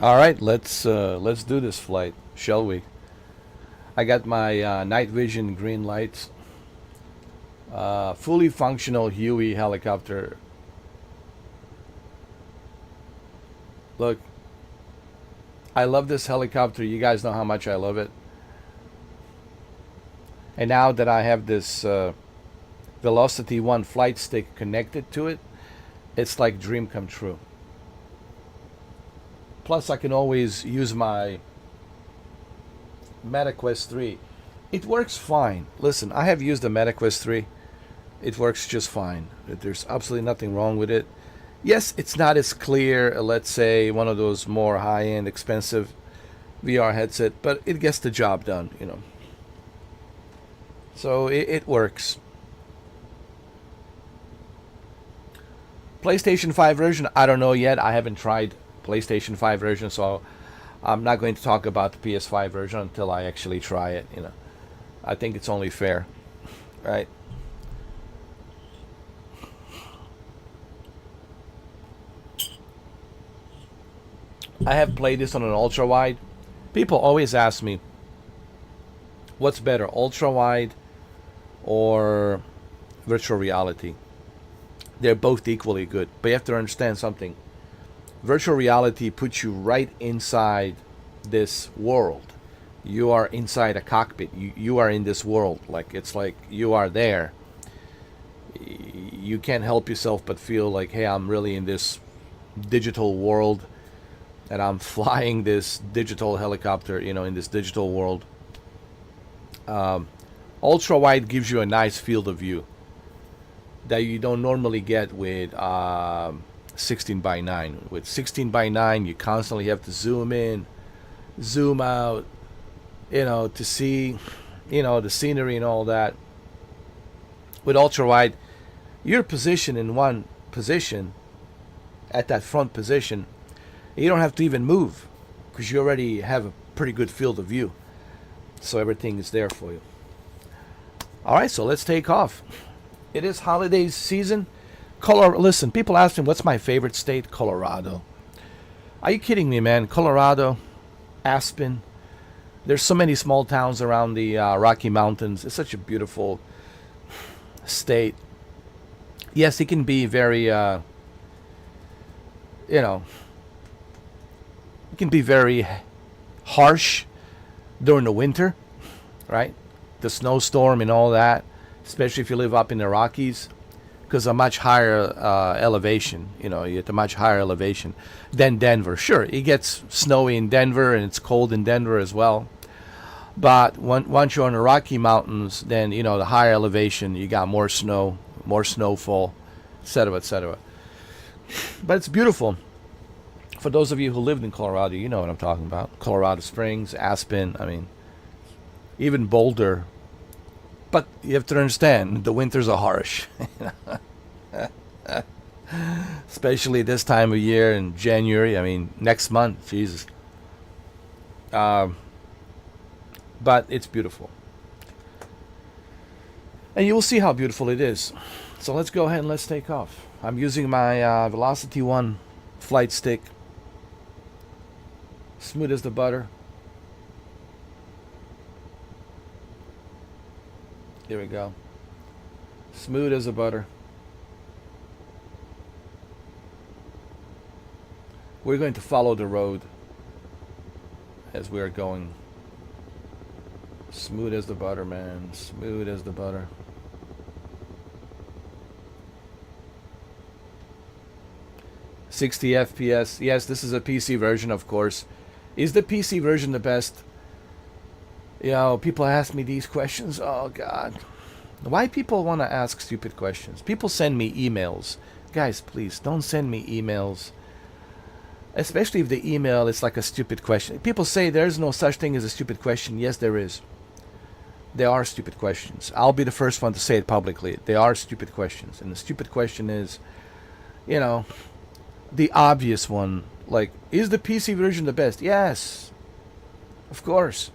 All right, let's do this flight, shall we? I got my night vision green lights. Fully functional HUEY helicopter. Look, I love this helicopter. You guys know how much I love it. And now that I have this Velocity One flight stick connected to it, it's like dream come true. Plus, I can always use my MetaQuest 3. It works fine. Listen, I have used the MetaQuest 3. It works just fine. There's absolutely nothing wrong with it. Yes, it's not as clear, let's say, one of those more high-end, expensive VR headset, but it gets the job done. So it works. PlayStation 5 version, I don't know yet. I haven't tried PlayStation 5 version, so I'm not going to talk about the PS5 version until I actually try it. I think it's only fair, right? I have played this on an ultra wide. People always ask me, what's better, ultra wide or virtual reality? They're both equally good, but you have to understand something. Virtual reality puts you right inside this world. You are inside a cockpit. You are in this world. Like it's like you are there. You can't help yourself but feel like, hey, I'm really in this digital world, and I'm flying this digital helicopter, in this digital world. Ultra wide gives you a nice field of view that you don't normally get with 16 by 9. With 16 by 9, you constantly have to zoom in, zoom out, to see, the scenery and all that. With ultra wide, you're positioned in one position, at that front position. You don't have to even move because you already have a pretty good field of view. So everything is there for you. All right, so let's take off. It is holiday season. Listen, people ask me, what's my favorite state? Colorado. Are you kidding me, man? Colorado, Aspen. There's so many small towns around the Rocky Mountains. It's such a beautiful state. Yes, it can be very, it can be very harsh during the winter, right? The snowstorm and all that, especially if you live up in the Rockies, because a much higher elevation. You're at a much higher elevation than Denver. Sure, it gets snowy in Denver and it's cold in Denver as well. But once you're on the Rocky Mountains, then the higher elevation, you got more snow, more snowfall, etc., etc. But it's beautiful. For those of you who lived in Colorado, you know what I'm talking about. Colorado Springs, Aspen, even Boulder. But you have to understand, the winters are harsh. Especially this time of year in January. Next month, Jesus. But it's beautiful. And you will see how beautiful it is. So let's go ahead and let's take off. I'm using my Velocity One flight stick. Smooth as the butter. Here we go. Smooth as a butter. We're going to follow the road as we are going. Smooth as the butter, man. Smooth as the butter. "60 FPS. Yes, this is a PC version, of course. Is the PC version the best? People ask me these questions. Oh, God. Why people want to ask stupid questions? People send me emails. Guys, please, don't send me emails. Especially if the email is like a stupid question. People say there's no such thing as a stupid question. Yes, there is. There are stupid questions. I'll be the first one to say it publicly. There are stupid questions. And the stupid question is, the obvious one. Like, is the PC version the best? Yes. Of course.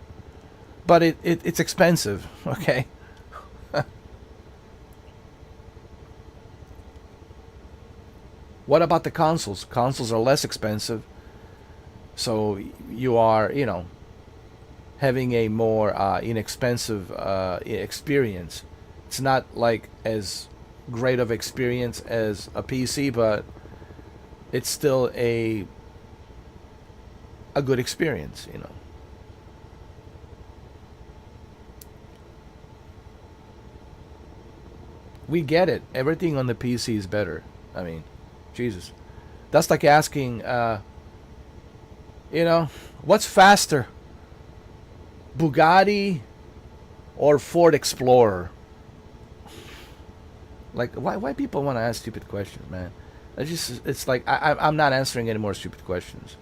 But it's expensive, okay? What about the consoles? Consoles are less expensive. So you are, having a more inexpensive experience. It's not like as great of experience as a PC, but it's still a good experience. We get it. Everything on the PC is better. I mean, Jesus. That's like asking, what's faster, Bugatti or Ford Explorer? Like, why people want to ask stupid questions, man? It's like I'm not answering any more stupid questions.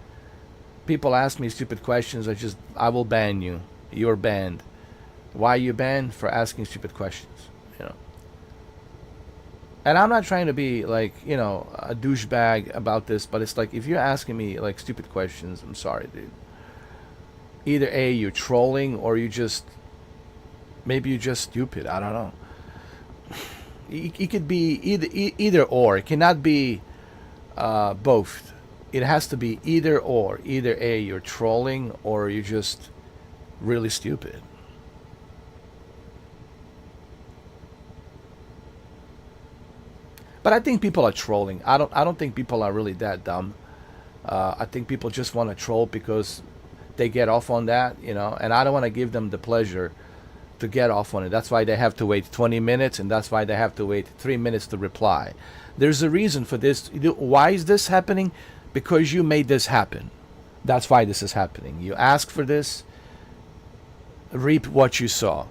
People ask me stupid questions. I will ban you. You're banned. Why are you banned? For asking stupid questions. You know. And I'm not trying to be like, a douchebag about this, but it's like if you're asking me like stupid questions, I'm sorry, dude. Either A, you're trolling, or maybe you're just stupid. I don't know. It could be either or. It cannot be both. It has to be either or. Either A, you're trolling, or you're just really stupid. But I think people are trolling. I don't think people are really that dumb. I think people just want to troll because they get off on that. And I don't want to give them the pleasure to get off on it. That's why they have to wait 20 minutes, and that's why they have to wait 3 minutes to reply. There's a reason for this. Why is this happening? Because you made this happen. That's why this is happening. You asked for this, reap what you saw.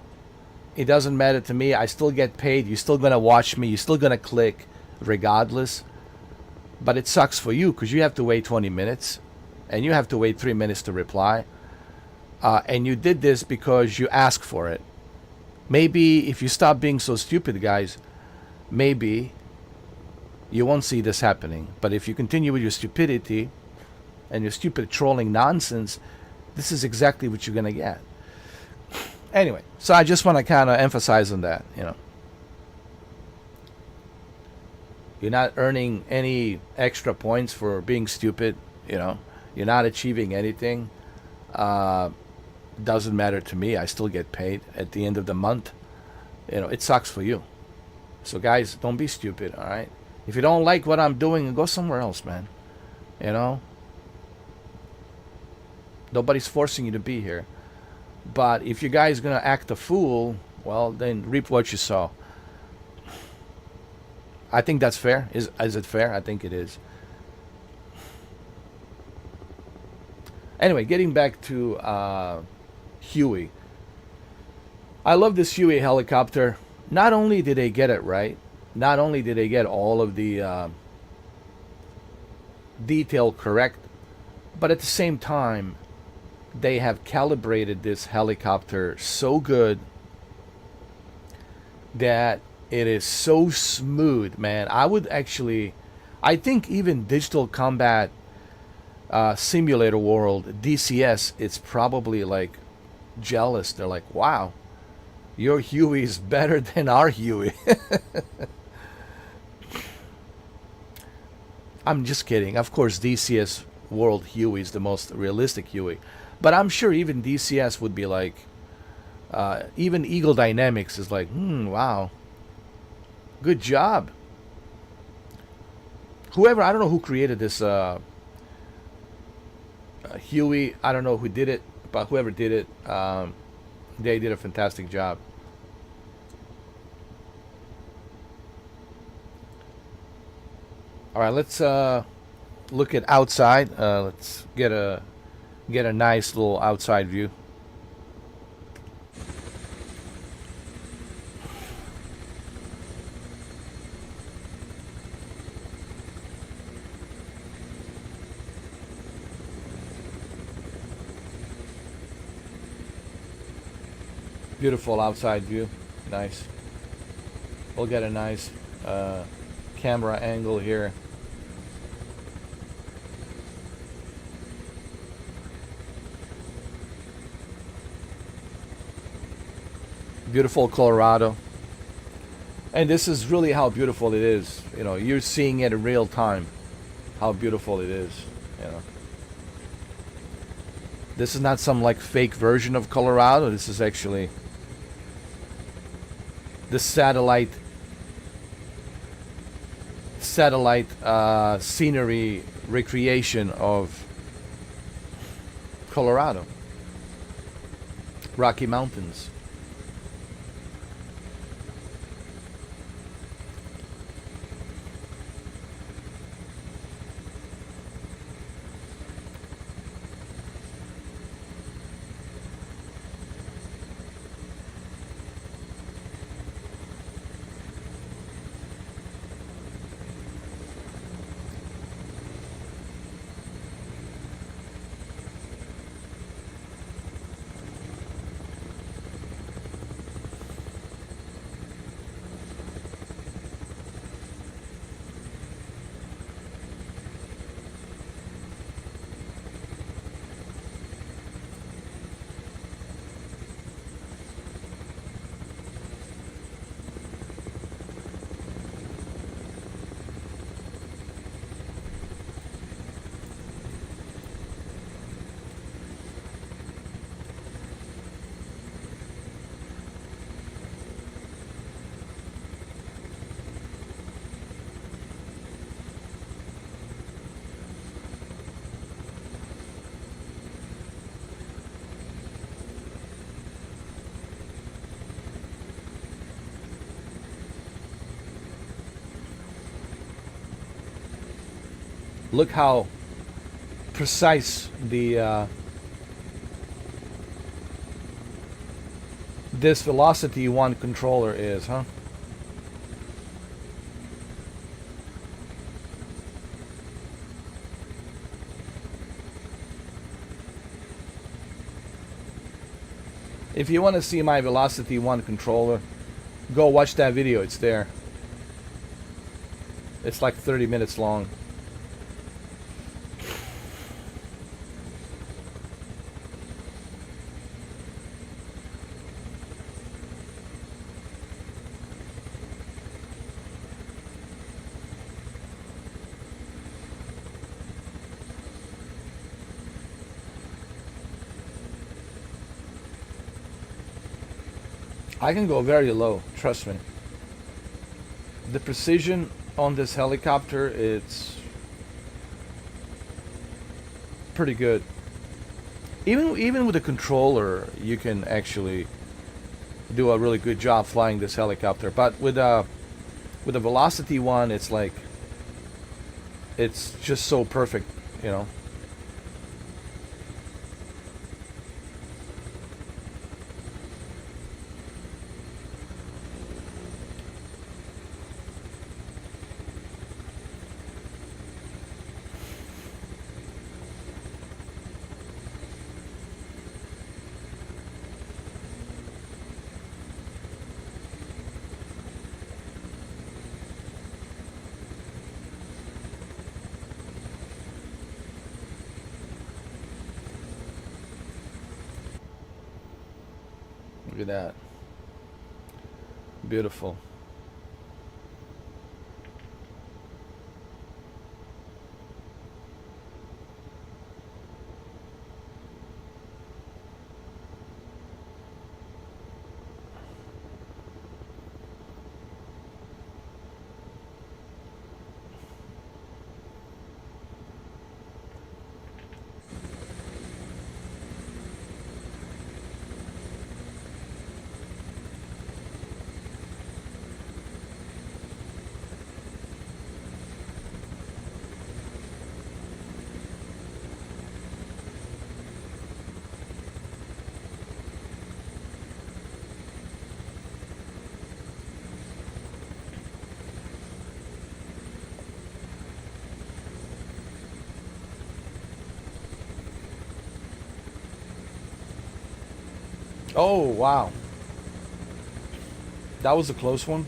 It doesn't matter to me. I still get paid. You're still going to watch me. You're still going to click regardless. But it sucks for you because you have to wait 20 minutes and you have to wait 3 minutes to reply. And you did this because you asked for it. Maybe if you stop being so stupid, guys, maybe you won't see this happening. But if you continue with your stupidity and your stupid trolling nonsense, this is exactly what you're going to get. Anyway, so I just want to kind of emphasize on that. You're not earning any extra points for being stupid. You're not achieving anything. Doesn't matter to me. I still get paid at the end of the month. It sucks for you. So guys, don't be stupid, all right? If you don't like what I'm doing, go somewhere else, man. Nobody's forcing you to be here. But if you guys gonna act a fool, well, then reap what you sow. I think that's fair. Is it fair? I think it is. Anyway, getting back to HUEY. I love this HUEY helicopter. Not only did they get it right, not only did they get all of the detail correct, but at the same time, they have calibrated this helicopter so good that it is so smooth, man. I think even Digital Combat Simulator World, DCS, it's probably like jealous. They're like, wow, your HUEY is better than our HUEY. I'm just kidding. Of course, DCS World HUEY is the most realistic HUEY. But I'm sure even DCS would be like, even Eagle Dynamics is like, wow, good job. Whoever, I don't know who created this HUEY, I don't know who did it, but whoever did it, they did a fantastic job. All right, let's look at outside. Let's get a nice little outside view. Beautiful outside view. Nice. We'll get a nice camera angle here. Beautiful Colorado. And this is really how beautiful it is. You're seeing it in real time. How beautiful it is. This is not some like fake version of Colorado. This is actually the satellite scenery recreation of Colorado, Rocky Mountains. Look how precise the this Velocity 1 controller is, huh? If you want to see my Velocity 1 controller, go watch that video. It's there. It's like 30 minutes long. I can go very low, trust me. The precision on this helicopter, it's pretty good. Even with the controller, you can actually do a really good job flying this helicopter. But with the Velocity 1, it's like it's just so perfect, you know. Look at that. Beautiful. Oh, wow. That was a close one.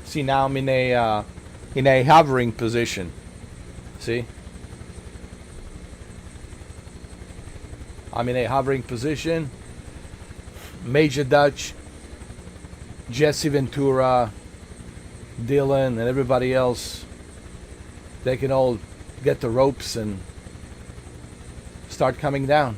See, now I'm in a hovering position. See? I'm in a hovering position. Major Dutch, Jesse Ventura, Dylan, and everybody else, they can all get the ropes and start coming down.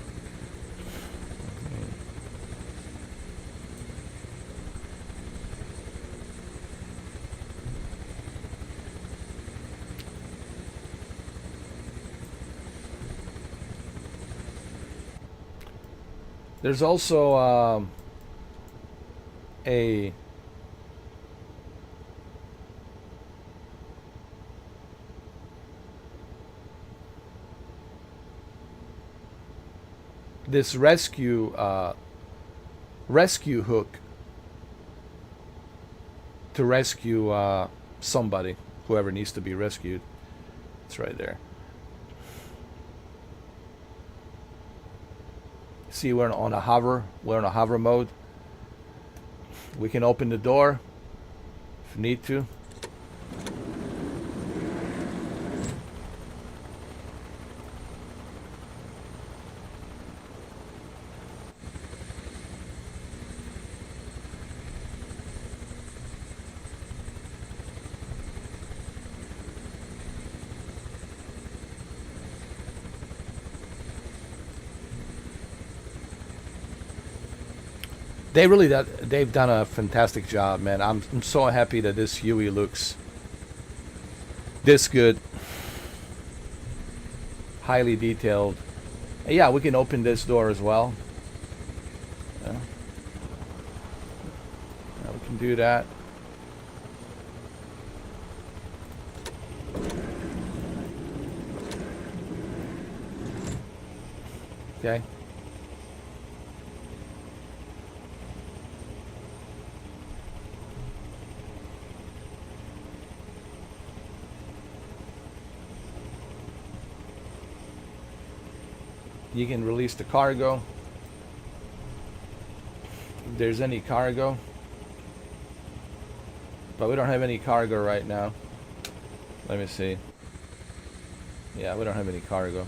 There's also a this rescue hook to rescue somebody, whoever needs to be rescued. It's right there. See, we're on a hover. We're on a hover mode. We can open the door if need to. They've done a fantastic job, man. I'm so happy that this HUEY looks this good, highly detailed. And yeah, we can open this door as well. Yeah, we can do that. Okay. You can release the cargo, if there's any cargo, but we don't have any cargo right now. Let me see. Yeah, we don't have any cargo.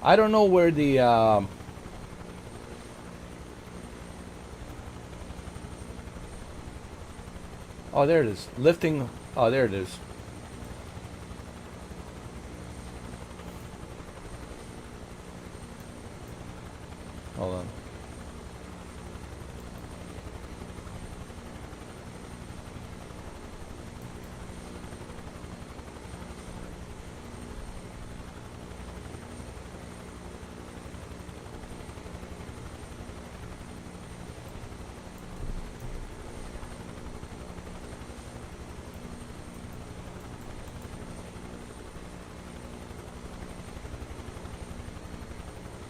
I don't know where the oh, there it is. Lifting. Oh, there it is. Hold on.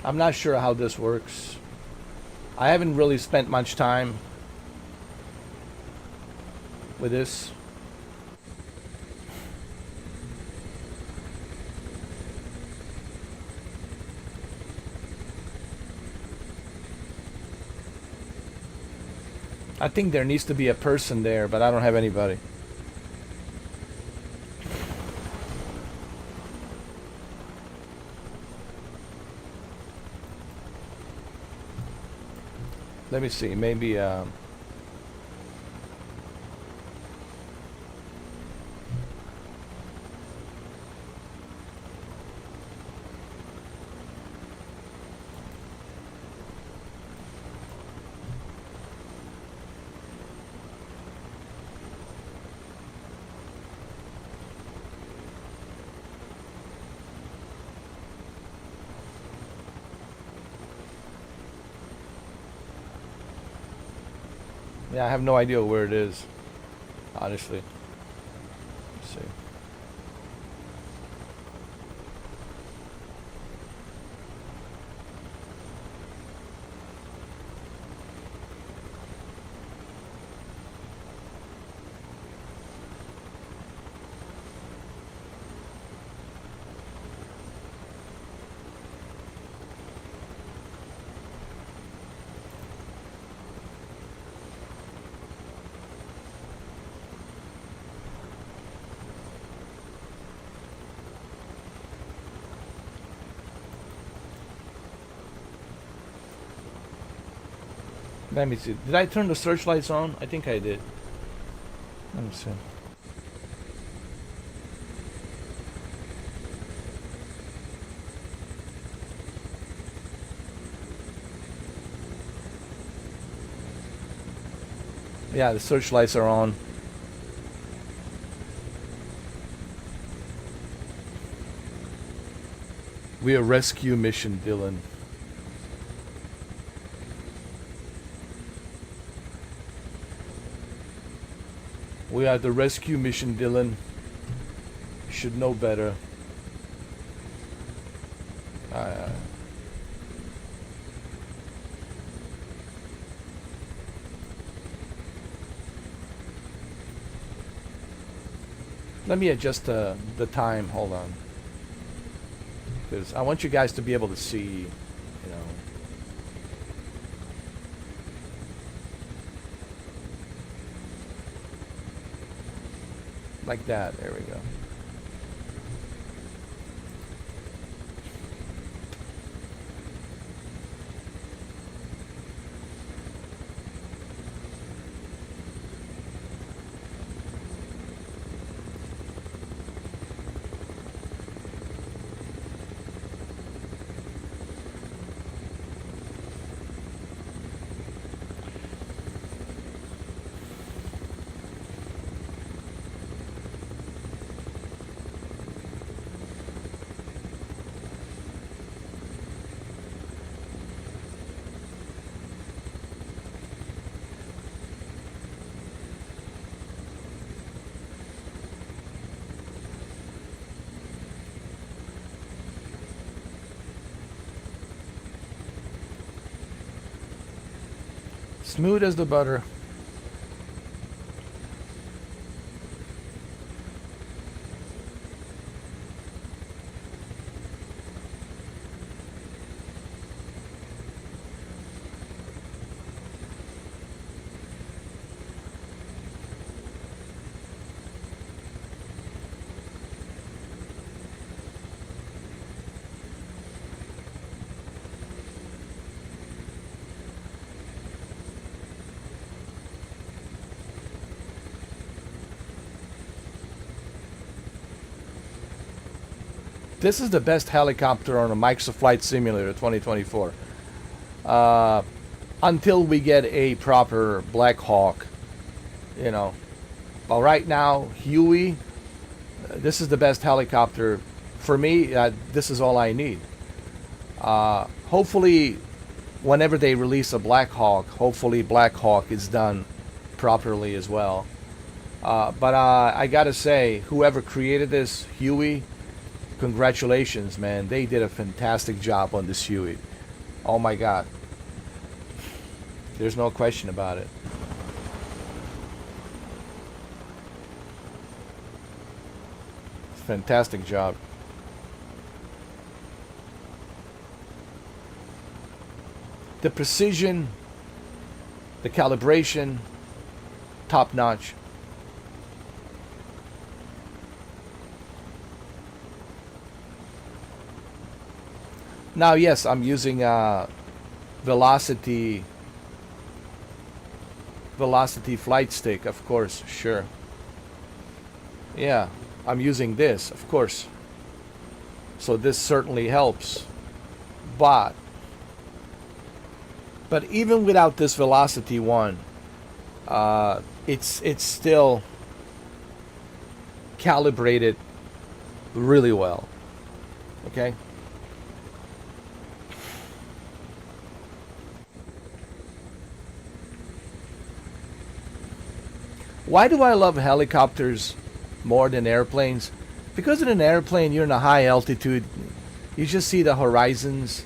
I'm not sure how this works. I haven't really spent much time with this. I think there needs to be a person there, but I don't have anybody. Let me see, maybe Yeah, I have no idea where it is, honestly. Let's see. Let me see. Did I turn the searchlights on? I think I did. Let me see. Yeah, the searchlights are on. We are rescue mission, Dylan. We are the rescue mission, Dylan. You should know better. Uh, Let me adjust the time. Hold on. Because I want you guys to be able to see, you know. Like that. There we go. Smooth as the butter. This is the best helicopter on a Microsoft Flight Simulator 2024. Uh, until we get a proper Black Hawk, you know. But right now, HUEY, this is the best helicopter. For me, this is all I need. Hopefully, whenever they release a Black Hawk, hopefully Black Hawk is done properly as well. But I gotta say, whoever created this HUEY, congratulations, man. They did a fantastic job on this HUEY. Oh my God. There's no question about it. Fantastic job. The precision, the calibration, top notch. Now, yes, I'm using velocity flight stick, of course, sure. Yeah, I'm using this, of course. So this certainly helps. But even without this velocity one, it's still calibrated really well. Okay? Why do I love helicopters more than airplanes? Because in an airplane, you're in a high altitude. You just see the horizons.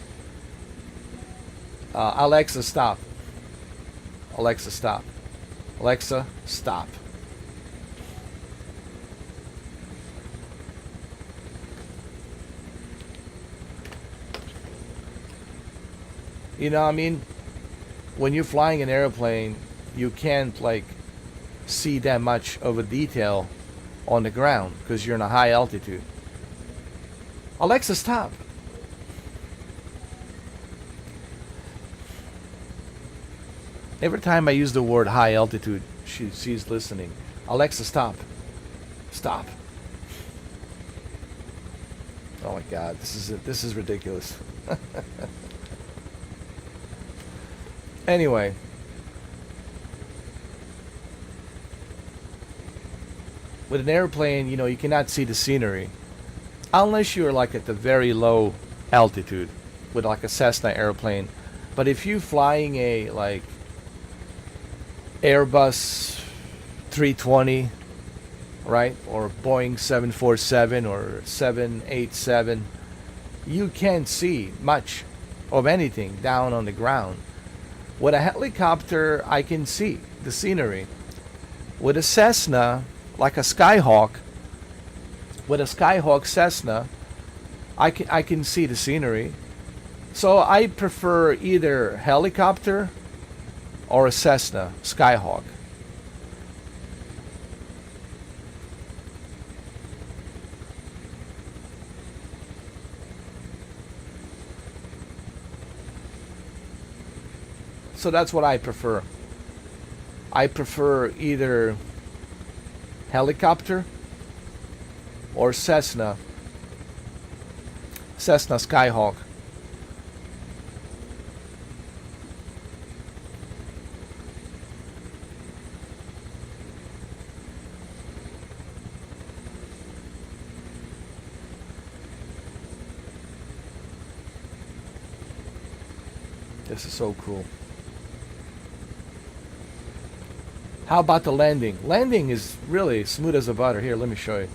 Alexa, stop. Alexa, stop. Alexa, stop. You know, I mean, when you're flying an airplane, you can't like see that much of a detail on the ground because you're in a high altitude. Alexa, stop. Every time I use the word high altitude, she's listening. Alexa, stop. Stop. Oh my God, this is ridiculous. Anyway, with an airplane, you know, you cannot see the scenery unless you're like at the very low altitude with like a Cessna airplane. But if you're flying a like Airbus 320, right, or Boeing 747 or 787, you can't see much of anything down on the ground. With a helicopter, I can see the scenery. With a Cessna, like a Skyhawk, with a Skyhawk Cessna, I can see the scenery. So I prefer either helicopter or a Cessna Skyhawk. So that's what I prefer. I prefer either helicopter or Cessna Skyhawk. This is so cool. How about the landing? Landing is really smooth as a butter. Here, let me show you.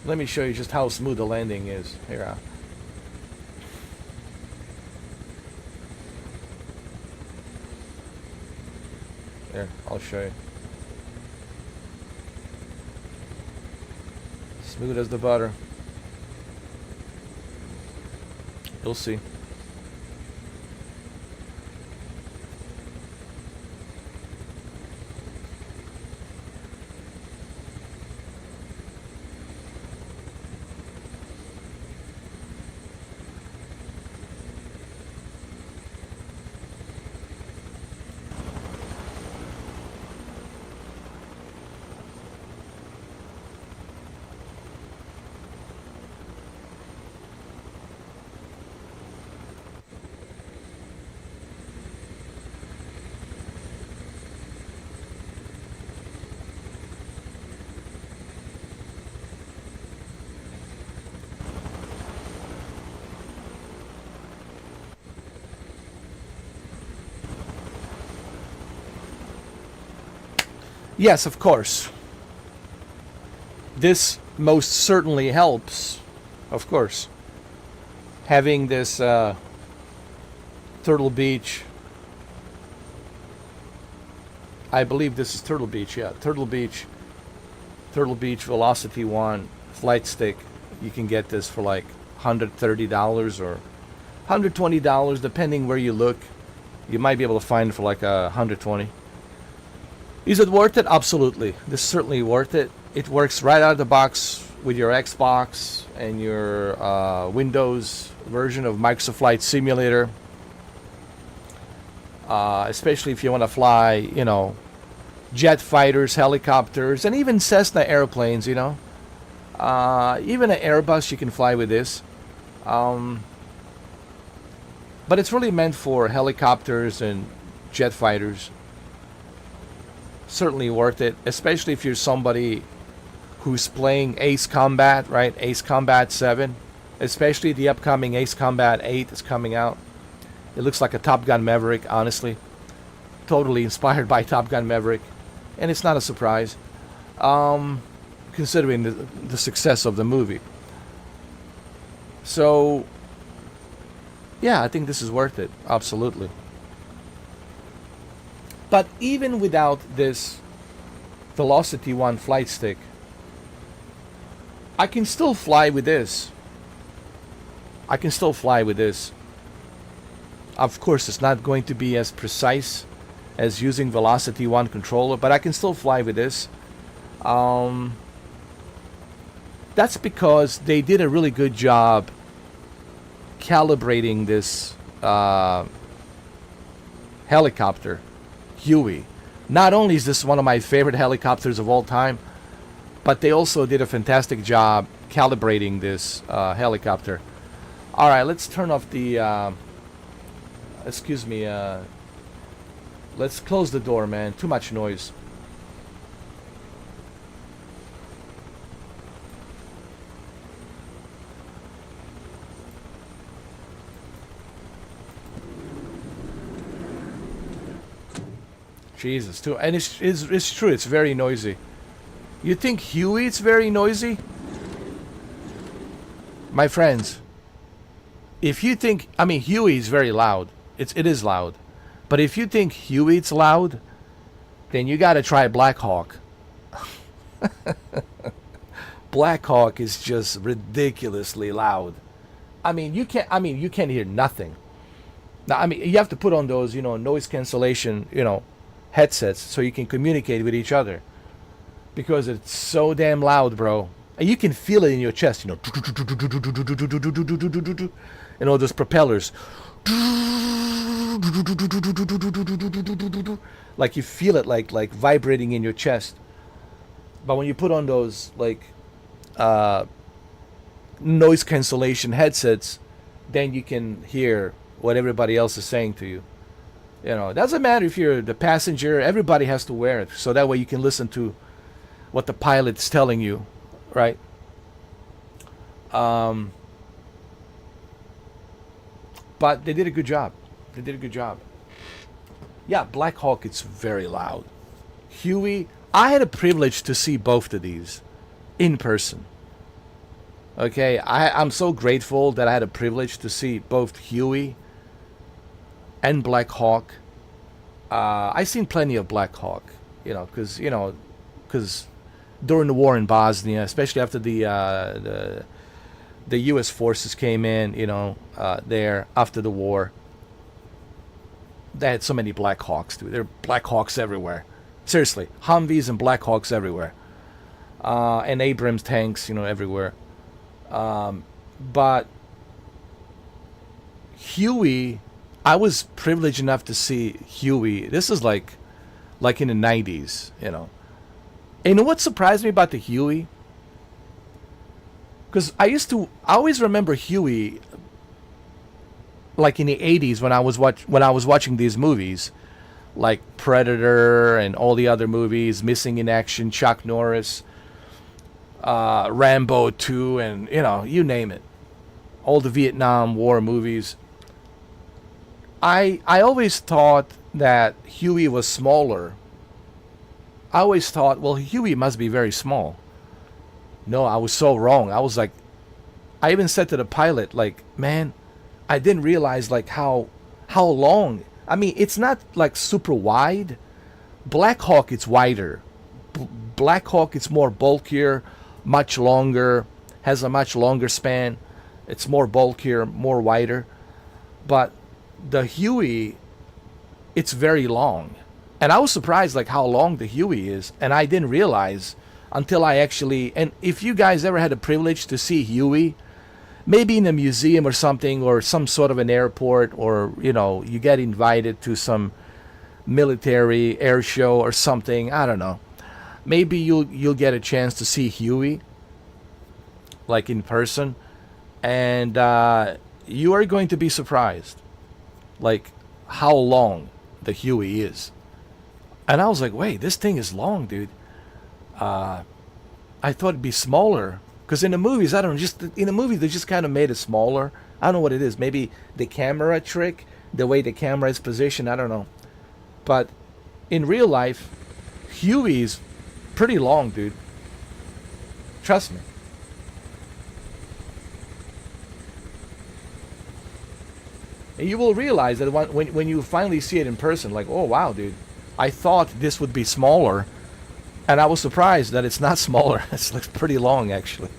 Let me show you just how smooth the landing is. Here. Here, I'll show you. Smooth as the butter. You'll see. Yes, of course. This most certainly helps, of course. Having this Turtle Beach, I believe this is Turtle Beach, yeah. Turtle Beach Velocity 1 flight stick. You can get this for like $130 or $120, depending where you look. You might be able to find it for like $120. Is it worth it? Absolutely. This is certainly worth it. It works right out of the box with your Xbox and your Windows version of Microsoft Flight Simulator. Especially if you want to fly, you know, jet fighters, helicopters, and even Cessna airplanes, you know. Even an Airbus you can fly with this. But it's really meant for helicopters and jet fighters. Certainly worth it, especially if you're somebody who's playing Ace Combat, right? Ace Combat 7, especially the upcoming Ace Combat 8 is coming out. It looks like a Top Gun Maverick, honestly. Totally inspired by Top Gun Maverick. and it's not a surprise, considering the success of the movie. So, yeah, I think this is worth it. Absolutely. But even without this Velocity 1 flight stick, I can still fly with this. I can still fly with this. Of course, it's not going to be as precise as using Velocity 1 controller, but I can still fly with this. That's because they did a really good job calibrating this helicopter, HUEY. Not only is this one of my favorite helicopters of all time, but they also did a fantastic job calibrating this helicopter. All right, let's turn off the. Excuse me. Let's close the door, man. Too much noise. Jesus, too, and it's true. It's very noisy. You think HUEY it's very noisy? My friends, if you think, I mean, HUEY is very loud. It is loud. But if you think HUEY it's loud, then you got to try Black Hawk. Black Hawk is just ridiculously loud. I mean, you can't hear nothing. Now, I mean, you have to put on those, noise cancellation, headsets so you can communicate with each other, because it's so damn loud, bro. And you can feel it in your chest, and all those propellers, like you feel it like vibrating in your chest. But when you put on those noise cancellation headsets, then you can hear what everybody else is saying to you. It doesn't matter if you're the passenger. Everybody has to wear it, so that way you can listen to what the pilot's telling you, right? But they did a good job. Yeah, Black Hawk, it's very loud. HUEY, I had a privilege to see both of these in person. Okay, I'm so grateful that I had a privilege to see both HUEY and Black Hawk. I seen plenty of Black Hawk, because during the war in Bosnia, especially after the U.S. forces came in, there after the war, they had so many Black Hawks, dude. There are Black Hawks everywhere. Seriously, Humvees and Black Hawks everywhere, and Abrams tanks, everywhere. But HUEY, I was privileged enough to see HUEY. This is like in the 90s, And you know what surprised me about the HUEY? Because I always remember HUEY like in the 80s when I was watching these movies, like Predator and all the other movies, Missing in Action, Chuck Norris, Rambo 2, and you name it, all the Vietnam War movies. I always thought that HUEY was smaller. I always thought, well, HUEY must be very small. No, I was so wrong. I was like, I even said to the pilot, like, man, I didn't realize like how long. I mean, it's not like super wide. Black Hawk, it's wider. Black Hawk, it's more bulkier, much longer, has a much longer span. It's more bulkier, more wider. But the HUEY, it's very long. And I was surprised like how long the HUEY is, and I didn't realize until I actually, and if you guys ever had the privilege to see HUEY, maybe in a museum or something, or some sort of an airport, or you get invited to some military air show or something, I don't know. Maybe you'll get a chance to see HUEY like in person, and you are going to be surprised like how long the HUEY is. And I was like, wait, this thing is long, dude. I thought it'd be smaller, because in the movies, I don't know, just in the movie they just kind of made it smaller. I don't know what it is. Maybe the camera trick, the way the camera is positioned, I don't know. But in real life, HUEY's pretty long, dude. Trust me. And you will realize that when you finally see it in person, like, oh wow, dude, I thought this would be smaller, and I was surprised that it's not smaller. It's like pretty long, actually.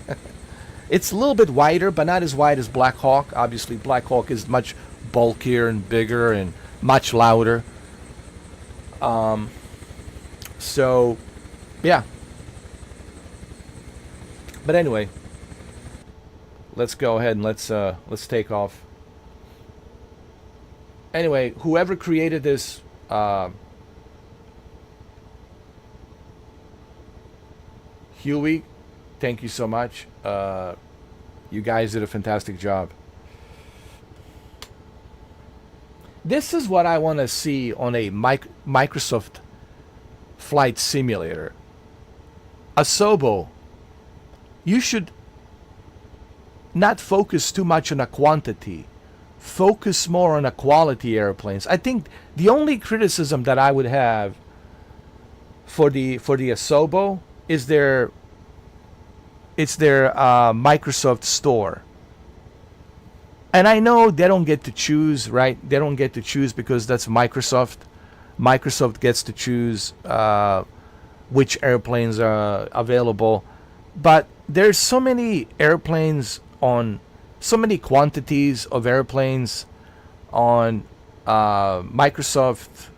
It's a little bit wider, but not as wide as Black Hawk. Obviously, Black Hawk is much bulkier and bigger and much louder. So, yeah. But anyway, let's go ahead and let's take off. Anyway, whoever created this HUEY, thank you so much. You guys did a fantastic job. This is what I want to see on a Microsoft flight simulator. Asobo, you should not focus too much on a quantity. Focus more on a quality airplanes. I think the only criticism that I would have for the Asobo is their Microsoft store. And I know they don't get to choose, right? They don't get to choose because that's Microsoft. Microsoft gets to choose which airplanes are available. But there's so many airplanes on, so many quantities of airplanes on Microsoft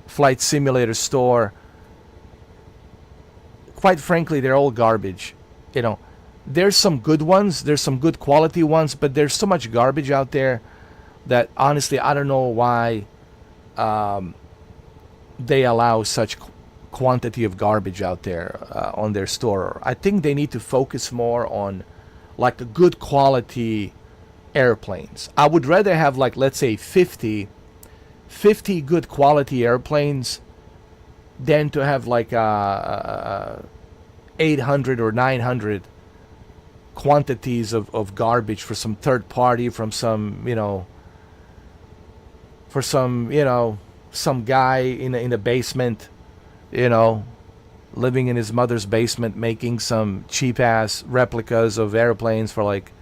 Flight Simulator store. Quite frankly, they're all garbage. You know, there's some good ones, there's some good quality ones, but there's so much garbage out there that honestly I don't know why they allow such quantity of garbage out there on their store. I think they need to focus more on like a good quality airplanes. I would rather have like, let's say 50 good quality airplanes than to have like 800 or 900 quantities of garbage for some third party, from some, you know, for some, you know, some guy in a basement, you know, living in his mother's basement, making some cheap ass replicas of airplanes for like,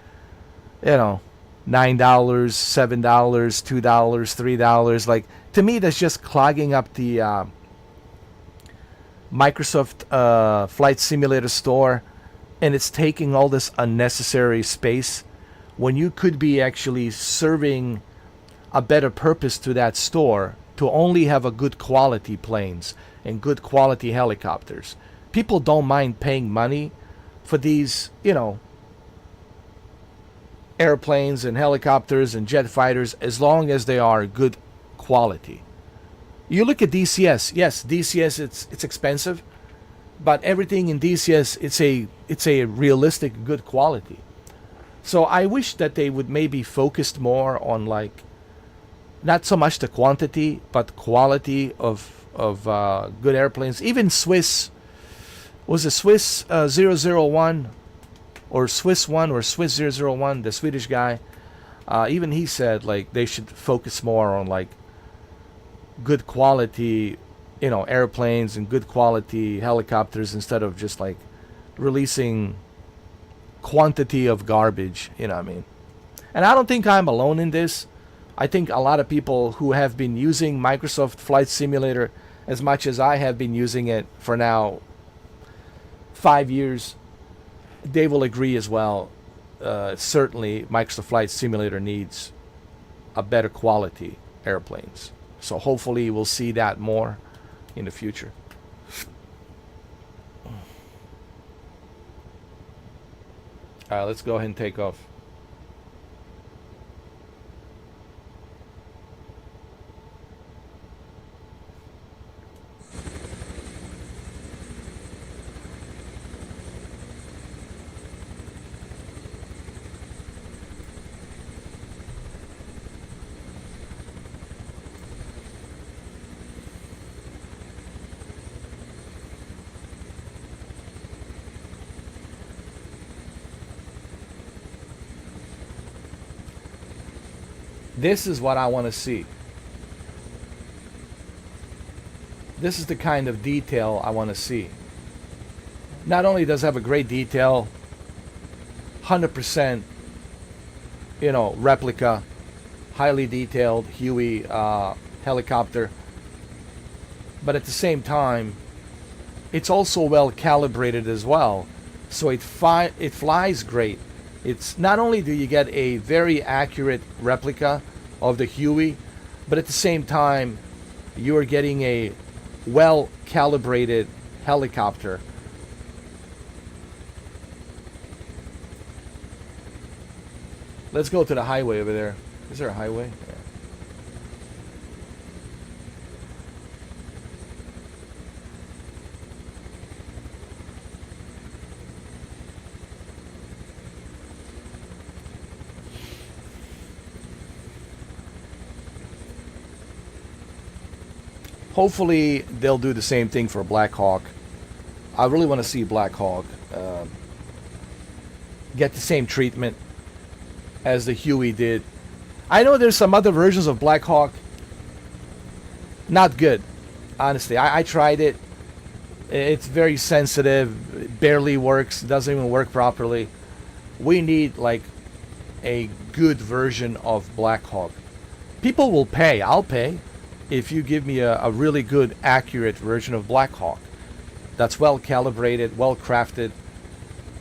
you know, $9, $7, $2, $3. Like, to me, that's just clogging up the Microsoft Flight Simulator store, and it's taking all this unnecessary space when you could be actually serving a better purpose to that store to only have a good quality planes and good quality helicopters. People don't mind paying money for these, you know, airplanes and helicopters and jet fighters as long as they are good quality. You look at DCS. Yes, DCS it's expensive, but everything in DCS it's a realistic good quality. So I wish that they would maybe focus more on like not so much the quantity but quality of good airplanes. Even Swiss, was it Swiss 001 or Swiss 1 or Swiss 001, the Swedish guy, even he said like they should focus more on like good quality, you know, airplanes and good quality helicopters instead of just like releasing quantity of garbage, you know what I mean? And I don't think I'm alone in this. I think a lot of people who have been using Microsoft Flight Simulator as much as I have been using it for now 5 years, they will agree as well. Certainly Microsoft Flight Simulator needs a better quality airplanes. So hopefully we'll see that more in the future. Let's go ahead and take off. This is what I want to see. This is the kind of detail I want to see. Not only does it have a great detail, 100%, replica, highly detailed HUEY helicopter, but at the same time, it's also well calibrated as well. So it flies great. It's not only do you get a very accurate replica of the HUEY, but at the same time, you are getting a well calibrated helicopter. Let's go to the highway over there. Is there a highway? Yeah. Hopefully they'll do the same thing for Black Hawk. I really want to see Black Hawk get the same treatment as the HUEY did. I know there's some other versions of Black Hawk. Not good, honestly. I tried it. It's very sensitive. It barely works. Doesn't even work properly. We need like a good version of Black Hawk. People will pay. I'll pay if you give me a really good, accurate version of Black Hawk that's well calibrated, well crafted.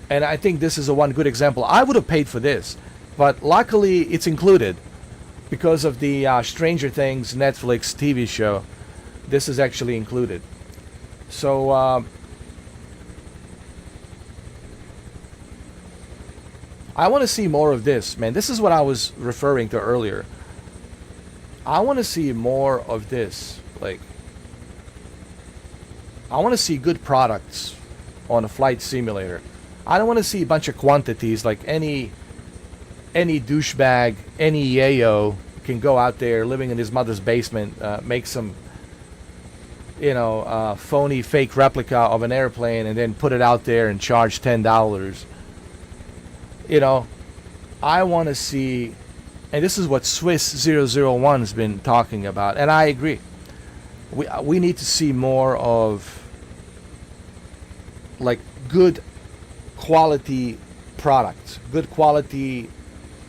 And I think this is a one good example. I would have paid for this, but luckily it's included because of the Stranger Things Netflix TV show. This is actually included. So I want to see more of this, man. This is what I was referring to earlier. I want to see more of this. Like, I want to see good products on a flight simulator. I don't want to see a bunch of quantities like any douchebag, any yayo can go out there living in his mother's basement, make some, phony fake replica of an airplane and then put it out there and charge $10. I want to see, and this is what Swiss 001 has been talking about, and I agree. We need to see more of like good quality products, good quality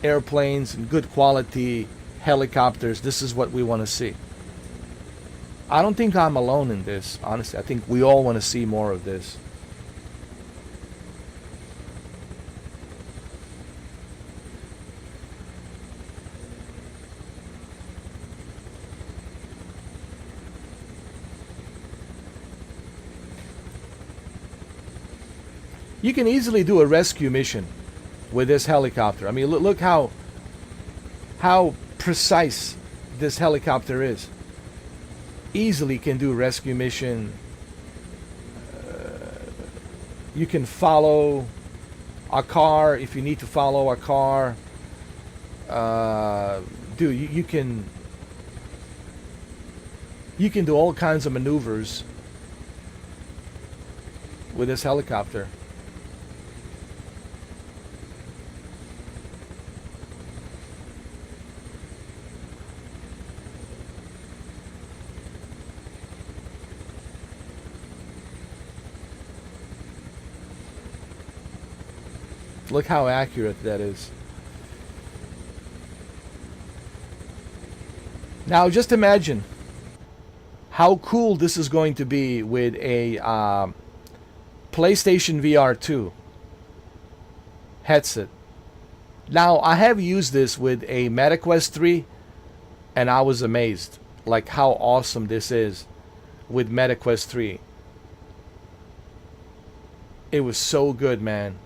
airplanes, and good quality helicopters. This is what we want to see. I don't think I'm alone in this, honestly. I think we all want to see more of this. You can easily do a rescue mission with this helicopter. I mean, look how precise this helicopter is. Easily can do a rescue mission. You can follow a car if you need to follow a car. Dude, you can do all kinds of maneuvers with this helicopter. Look how accurate that is. Now just imagine how cool this is going to be with a PlayStation VR 2 headset. Now I have used this with a MetaQuest 3 and I was amazed like how awesome this is with MetaQuest 3. It was so good, man.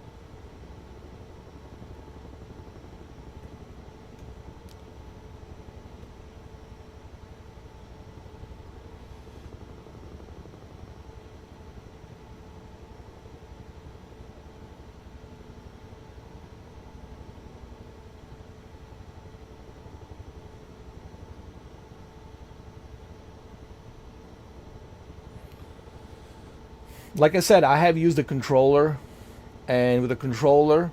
Like I said, I have used the controller, and with the controller,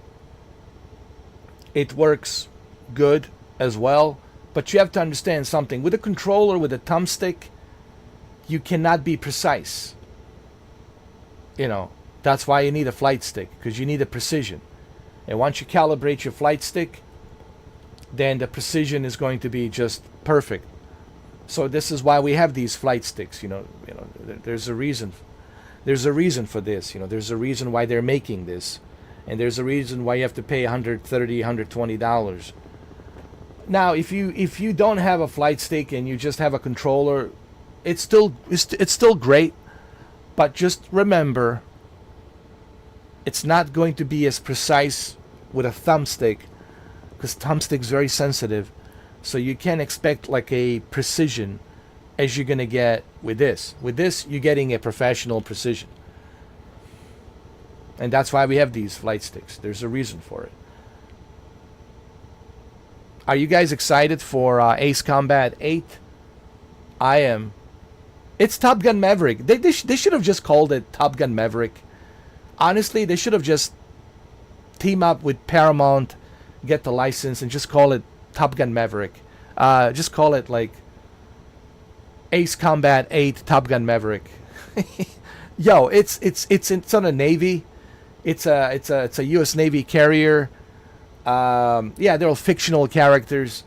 it works good as well. But you have to understand something. With the controller, with the thumbstick, you cannot be precise. You know, that's why you need a flight stick, because you need a precision. And once you calibrate your flight stick, then the precision is going to be just perfect. So this is why we have these flight sticks. There's a reason. There's a reason for this. There's a reason why they're making this, and there's a reason why you have to pay $130, $120. Now, if you don't have a flight stick and you just have a controller, it's still great, but just remember, it's not going to be as precise with a thumbstick, because thumbstick's very sensitive. So you can't expect like a precision as you're gonna get with this. With this, you're getting a professional precision, and that's why we have these flight sticks. There's a reason for it. Are you guys excited for Ace Combat 8? I am. It's Top Gun Maverick. They should have just called it Top Gun Maverick. Honestly, they should have just teamed up with Paramount, get the license, and just call it Top Gun Maverick. Just call it like Ace Combat 8 Top Gun Maverick. Yo, it's on a Navy. It's a U.S. Navy carrier. Yeah, they're all fictional characters.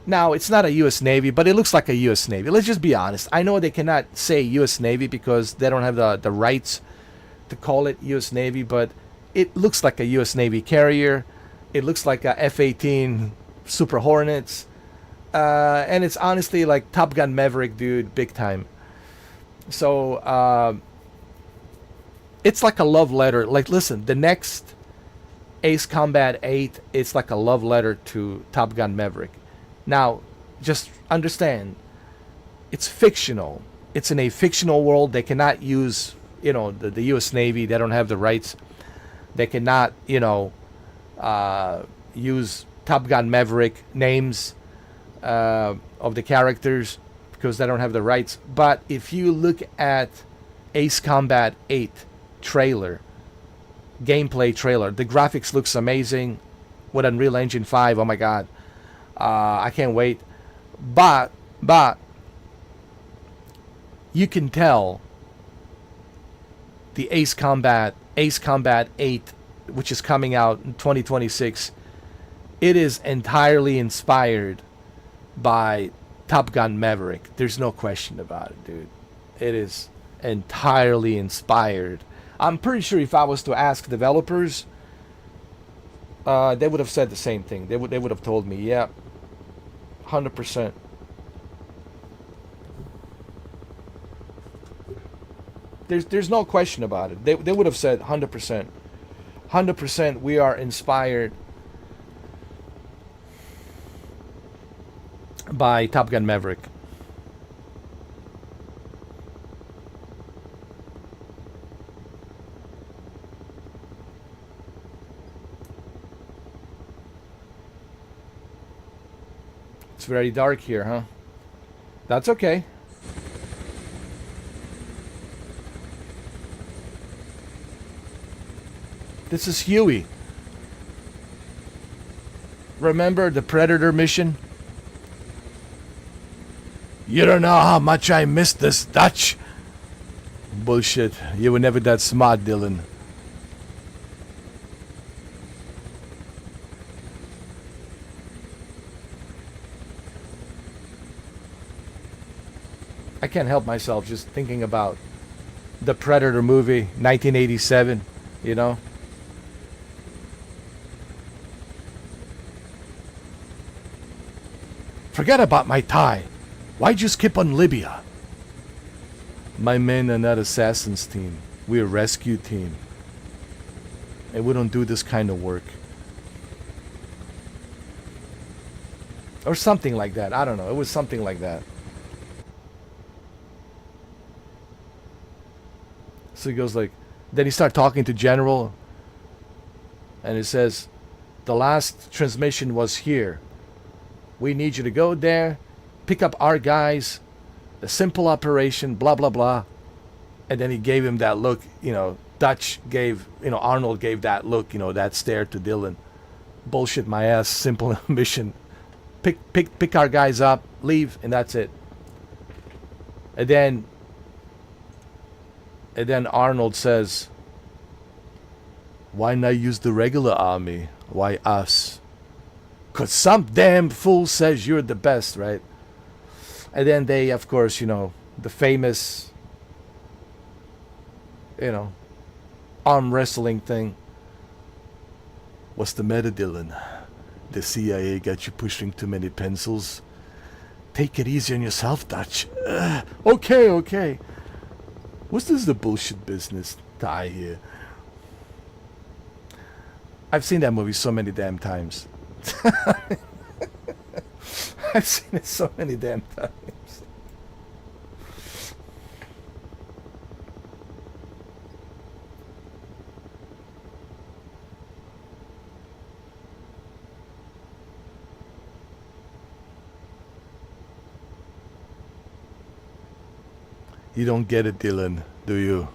Now, it's not a U.S. Navy, but it looks like a U.S. Navy. Let's just be honest. I know they cannot say U.S. Navy because they don't have the rights to call it U.S. Navy, but it looks like a U.S. Navy carrier. It looks like a F-18 Super Hornets. And it's honestly like Top Gun Maverick, dude, big time. So, it's like a love letter. Like, listen, the next Ace Combat 8, it's like a love letter to Top Gun Maverick. Now, just understand, it's fictional. It's in a fictional world. They cannot use, the U.S. Navy. They don't have the rights. They cannot, use Top Gun Maverick names of the characters because they don't have the rights. But if you look at Ace Combat 8 trailer, gameplay trailer, the graphics looks amazing with Unreal Engine 5. Oh my god, I can't wait. But you can tell the Ace Combat 8, which is coming out in 2026, it is entirely inspired by Top Gun Maverick. There's no question about it, dude. It is entirely inspired. I'm pretty sure if I was to ask developers, they would have said the same thing. They would have told me, yeah, 100%. There's no question about it. They would have said 100%. 100% we are inspired by Top Gun Maverick. It's very dark here, huh? That's okay. This is Huey. Remember the Predator mission? You don't know how much I miss this Dutch. Bullshit. You were never that smart, Dylan. I can't help myself just thinking about the Predator movie, 1987, Forget about my tie. Why'd you skip on Libya? My men are not assassins team. We're a rescue team. And we don't do this kind of work. Or something like that. I don't know. It was something like that. So he goes like, then he started talking to General. And it says, the last transmission was here. We need you to go there, pick up our guys, a simple operation, blah, blah, blah. And then he gave him that look, Dutch gave, Arnold gave that look, that stare to Dylan. Bullshit my ass, simple mission. Pick our guys up, leave, and that's it. And then And then Arnold says, why not use the regular army? Why us? 'Cause some damn fool says you're the best, right? And then they, of course, the famous, you know, arm wrestling thing. What's the matter, Dylan? The CIA got you pushing too many pencils? Take it easy on yourself, Dutch. Okay. What's this the bullshit business tie here? I've seen that movie so many damn times. I've seen it so many damn times. You don't get it, Dylan, do you?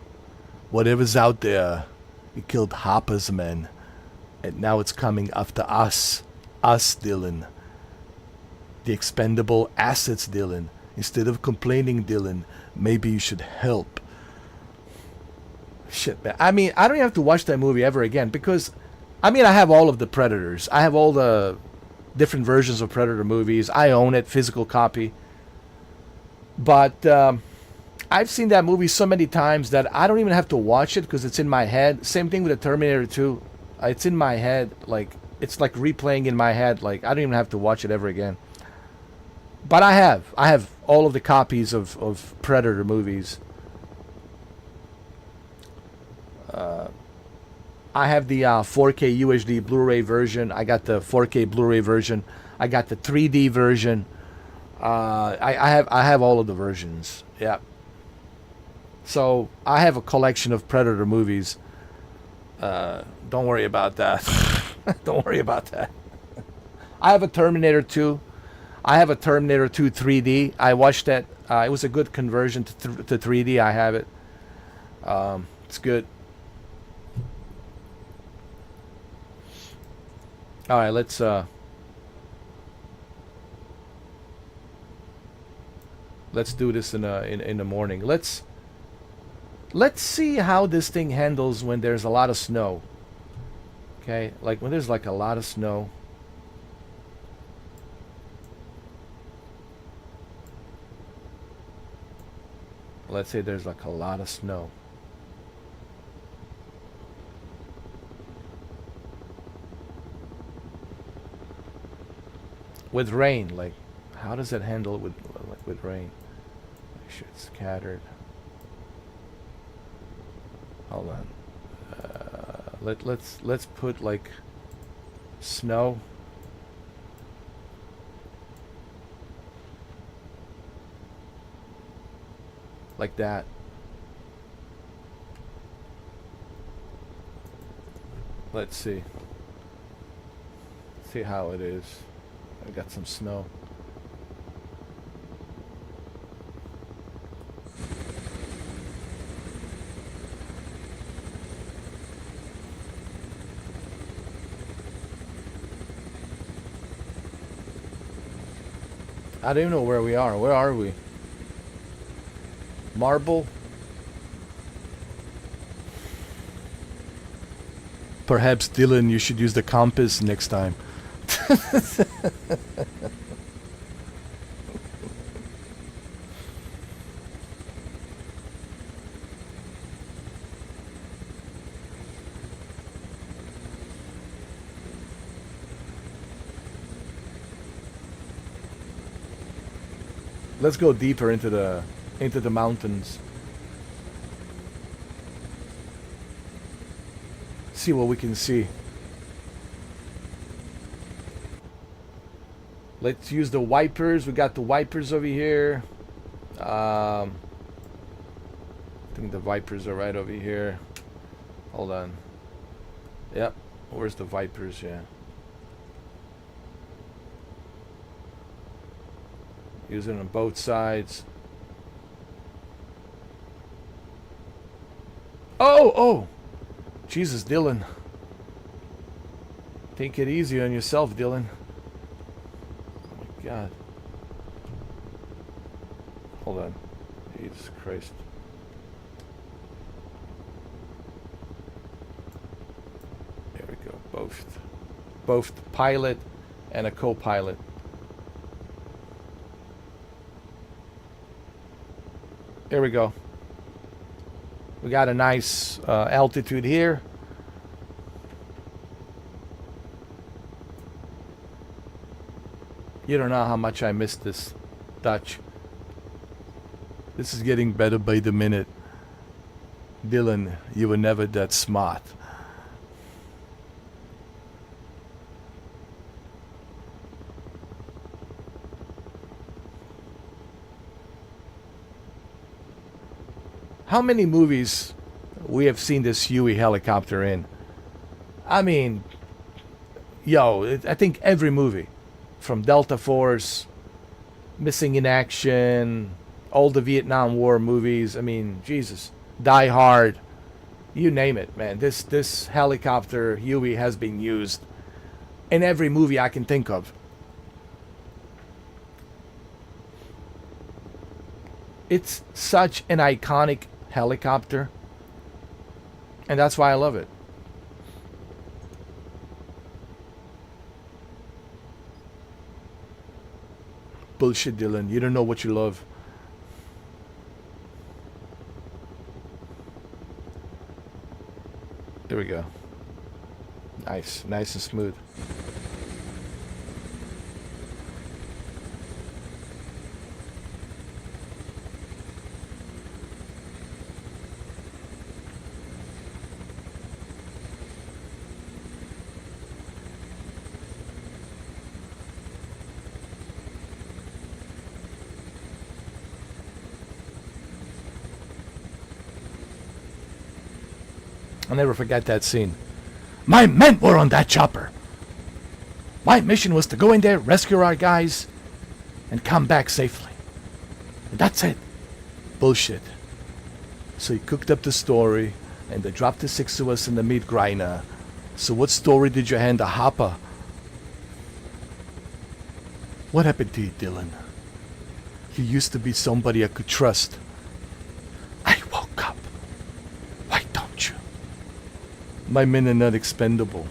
Whatever's out there, it killed Hopper's men. And now it's coming after us. Us, Dylan. The expendable assets, Dylan. Instead of complaining, Dylan, maybe you should help. Shit, man. I mean, I don't even have to watch that movie ever again because, I have all of the Predators. I have all the different versions of Predator movies. I own it, physical copy. But I've seen that movie so many times that I don't even have to watch it because it's in my head. Same thing with the Terminator 2. It's in my head. Like, it's like replaying in my head. Like, I don't even have to watch it ever again. But I have all of the copies of Predator movies. I have the 4K UHD Blu-ray version. I got the 4K Blu-ray version. I got the 3D version. I have all of the versions. Yeah. So I have a collection of Predator movies. Don't worry about that. Don't worry about that. I have a Terminator 2. I have a Terminator 2 3D. I watched that. It was a good conversion to 3D. I have it. It's good. All right, let's do this in the morning. Let's see how this thing handles when there's a lot of snow. Okay, like when there's like a lot of snow. Let's say there's like a lot of snow. With rain, like how does it handle it with rain? Shit, scattered. Hold on. Let's put like snow. Like that. Let's see. See how it is. I got some snow. I don't even know where we are. Where are we? Marble? Perhaps, Dylan, you should use the compass next time. Let's go deeper into the mountains. See what we can see. Let's use the wipers. We got the wipers over here. I think the vipers are right over here. Hold on. Yep. Where's the vipers? Yeah. Use it on both sides. Oh! Jesus, Dylan. Take it easy on yourself, Dylan. Oh my God. Hold on. Jesus Christ. both pilot and a co-pilot. Here we go. We got a nice altitude here. You don't know how much I miss this Dutch. This is getting better by the minute. Dylan, you were never that smart. How many movies we have seen this Huey helicopter in? I mean, I think every movie. From Delta Force, Missing in Action, all the Vietnam War movies. I mean, Jesus. Die Hard. You name it, man. This helicopter, Huey, has been used in every movie I can think of. It's such an iconic helicopter, and that's why I love it. Bullshit, Dylan. You don't know what you love. There we go. Nice and smooth. I'll never forget that scene. My men were on that chopper. My mission was to go in there, rescue our guys, and come back safely. And that's it. Bullshit. So he cooked up the story, and they dropped the 6 of us in the meat grinder. So what story did you hand to Hopper? What happened to you, Dylan? You used to be somebody I could trust. I woke up. Why don't you? My men are not expendable.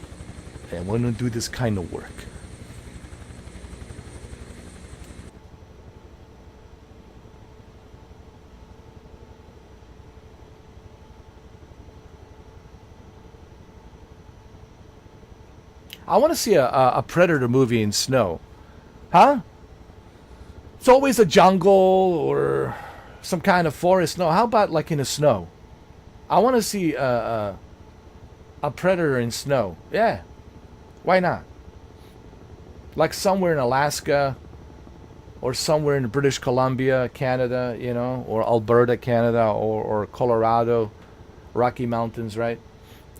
I want to do this kind of work. I want to see a Predator movie in snow. Huh? It's always a jungle or some kind of forest. No, how about like in the snow? I want to see a Predator in snow. Yeah. Why not? Like somewhere in Alaska or somewhere in British Columbia, Canada, or Alberta, Canada, or Colorado, Rocky Mountains, right?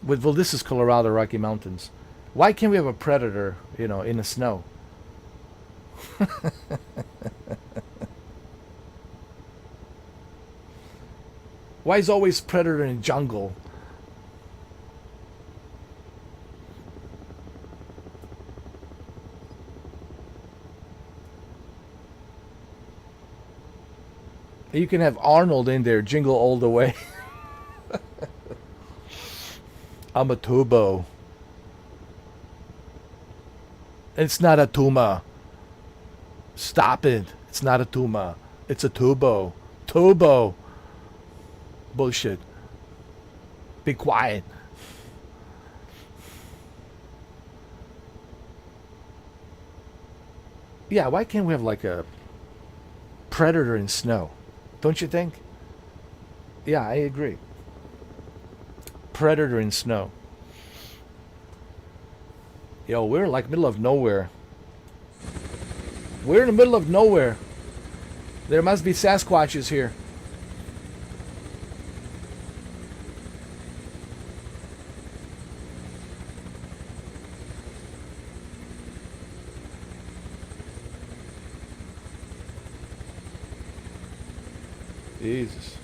Well, this is Colorado, Rocky Mountains. Why can't we have a Predator, in the snow? Why is always Predator in the jungle? You can have Arnold in there, jingle all the way. I'm a turbo. It's not a Tuma. Stop it. It's not a Tuma. It's a turbo. Turbo. Bullshit. Be quiet. Yeah, why can't we have like a Predator in snow? Don't you think? Yeah, I agree. Predator in snow. We're like middle of nowhere. We're in the middle of nowhere. There must be Sasquatches here. Jesus.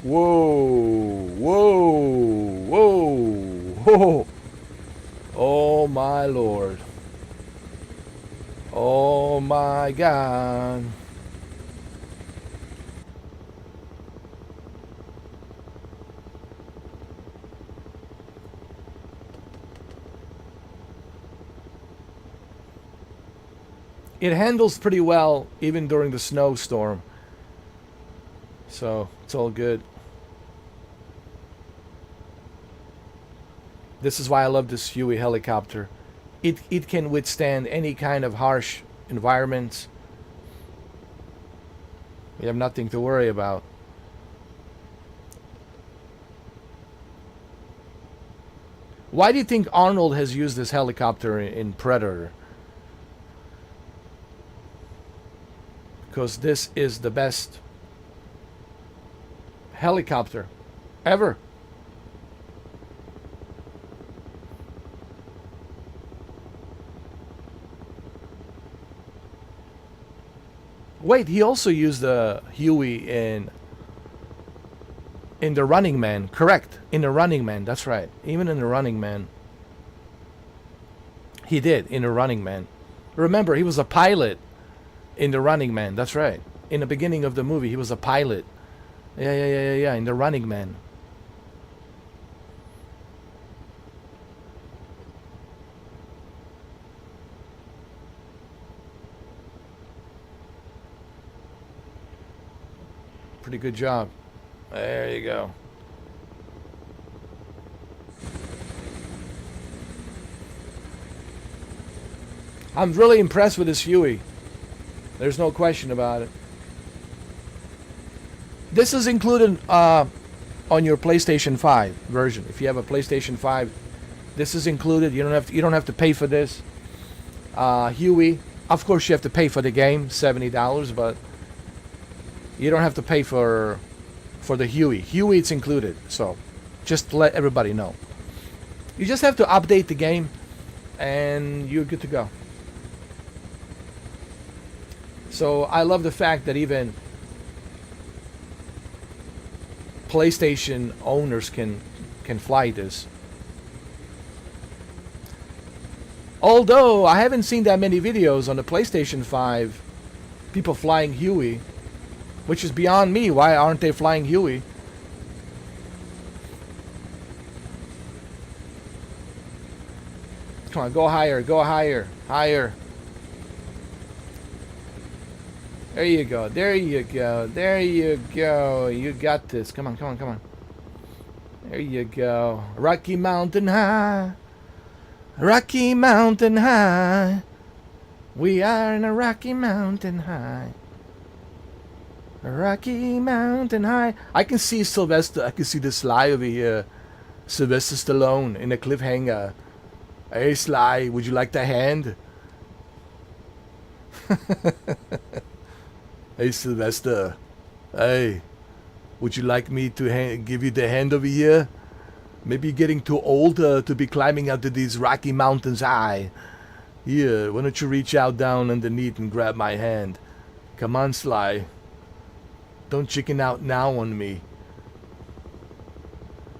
Whoa, whoa, whoa, whoa. Oh my lord. Oh my god. It handles pretty well even during the snowstorm. So it's all good. This is why I love this Huey helicopter. It can withstand any kind of harsh environments. We have nothing to worry about. Why do you think Arnold has used this helicopter in Predator? Because this is the best helicopter ever. Wait, he also used the Huey in the Running Man. Correct. In the Running Man, that's right. Even in the Running Man. He did in the Running Man. Remember, he was a pilot in the Running Man. That's right. In the beginning of the movie, he was a pilot. Yeah. In the Running Man. Pretty good job. There you go. I'm really impressed with this Huey. There's no question about it. This is included on your PlayStation 5 version. If you have a PlayStation 5, this is included. You don't have to pay for this. Huey, of course you have to pay for the game, $70, but you don't have to pay for the Huey. Huey, it's included. So just to let everybody know. You just have to update the game and you're good to go. So I love the fact that even PlayStation owners can fly this. Although I haven't seen that many videos on the PlayStation 5 people flying Huey, which is beyond me. Why aren't they flying Huey? Come on, go higher, higher. There you go, there you go. You got this. Come on. There you go. Rocky Mountain High. Rocky Mountain High. We are in a Rocky Mountain High. Rocky Mountain High. I can see Sylvester. I can see the Sly over here. Sylvester Stallone in a cliffhanger. Hey Sly, would you like the hand? Hey Sylvester. Hey, would you like me to give you the hand over here? Maybe you're getting too old to be climbing out to these Rocky Mountains high. Here, why don't you reach out down underneath and grab my hand? Come on, Sly. Don't chicken out now on me.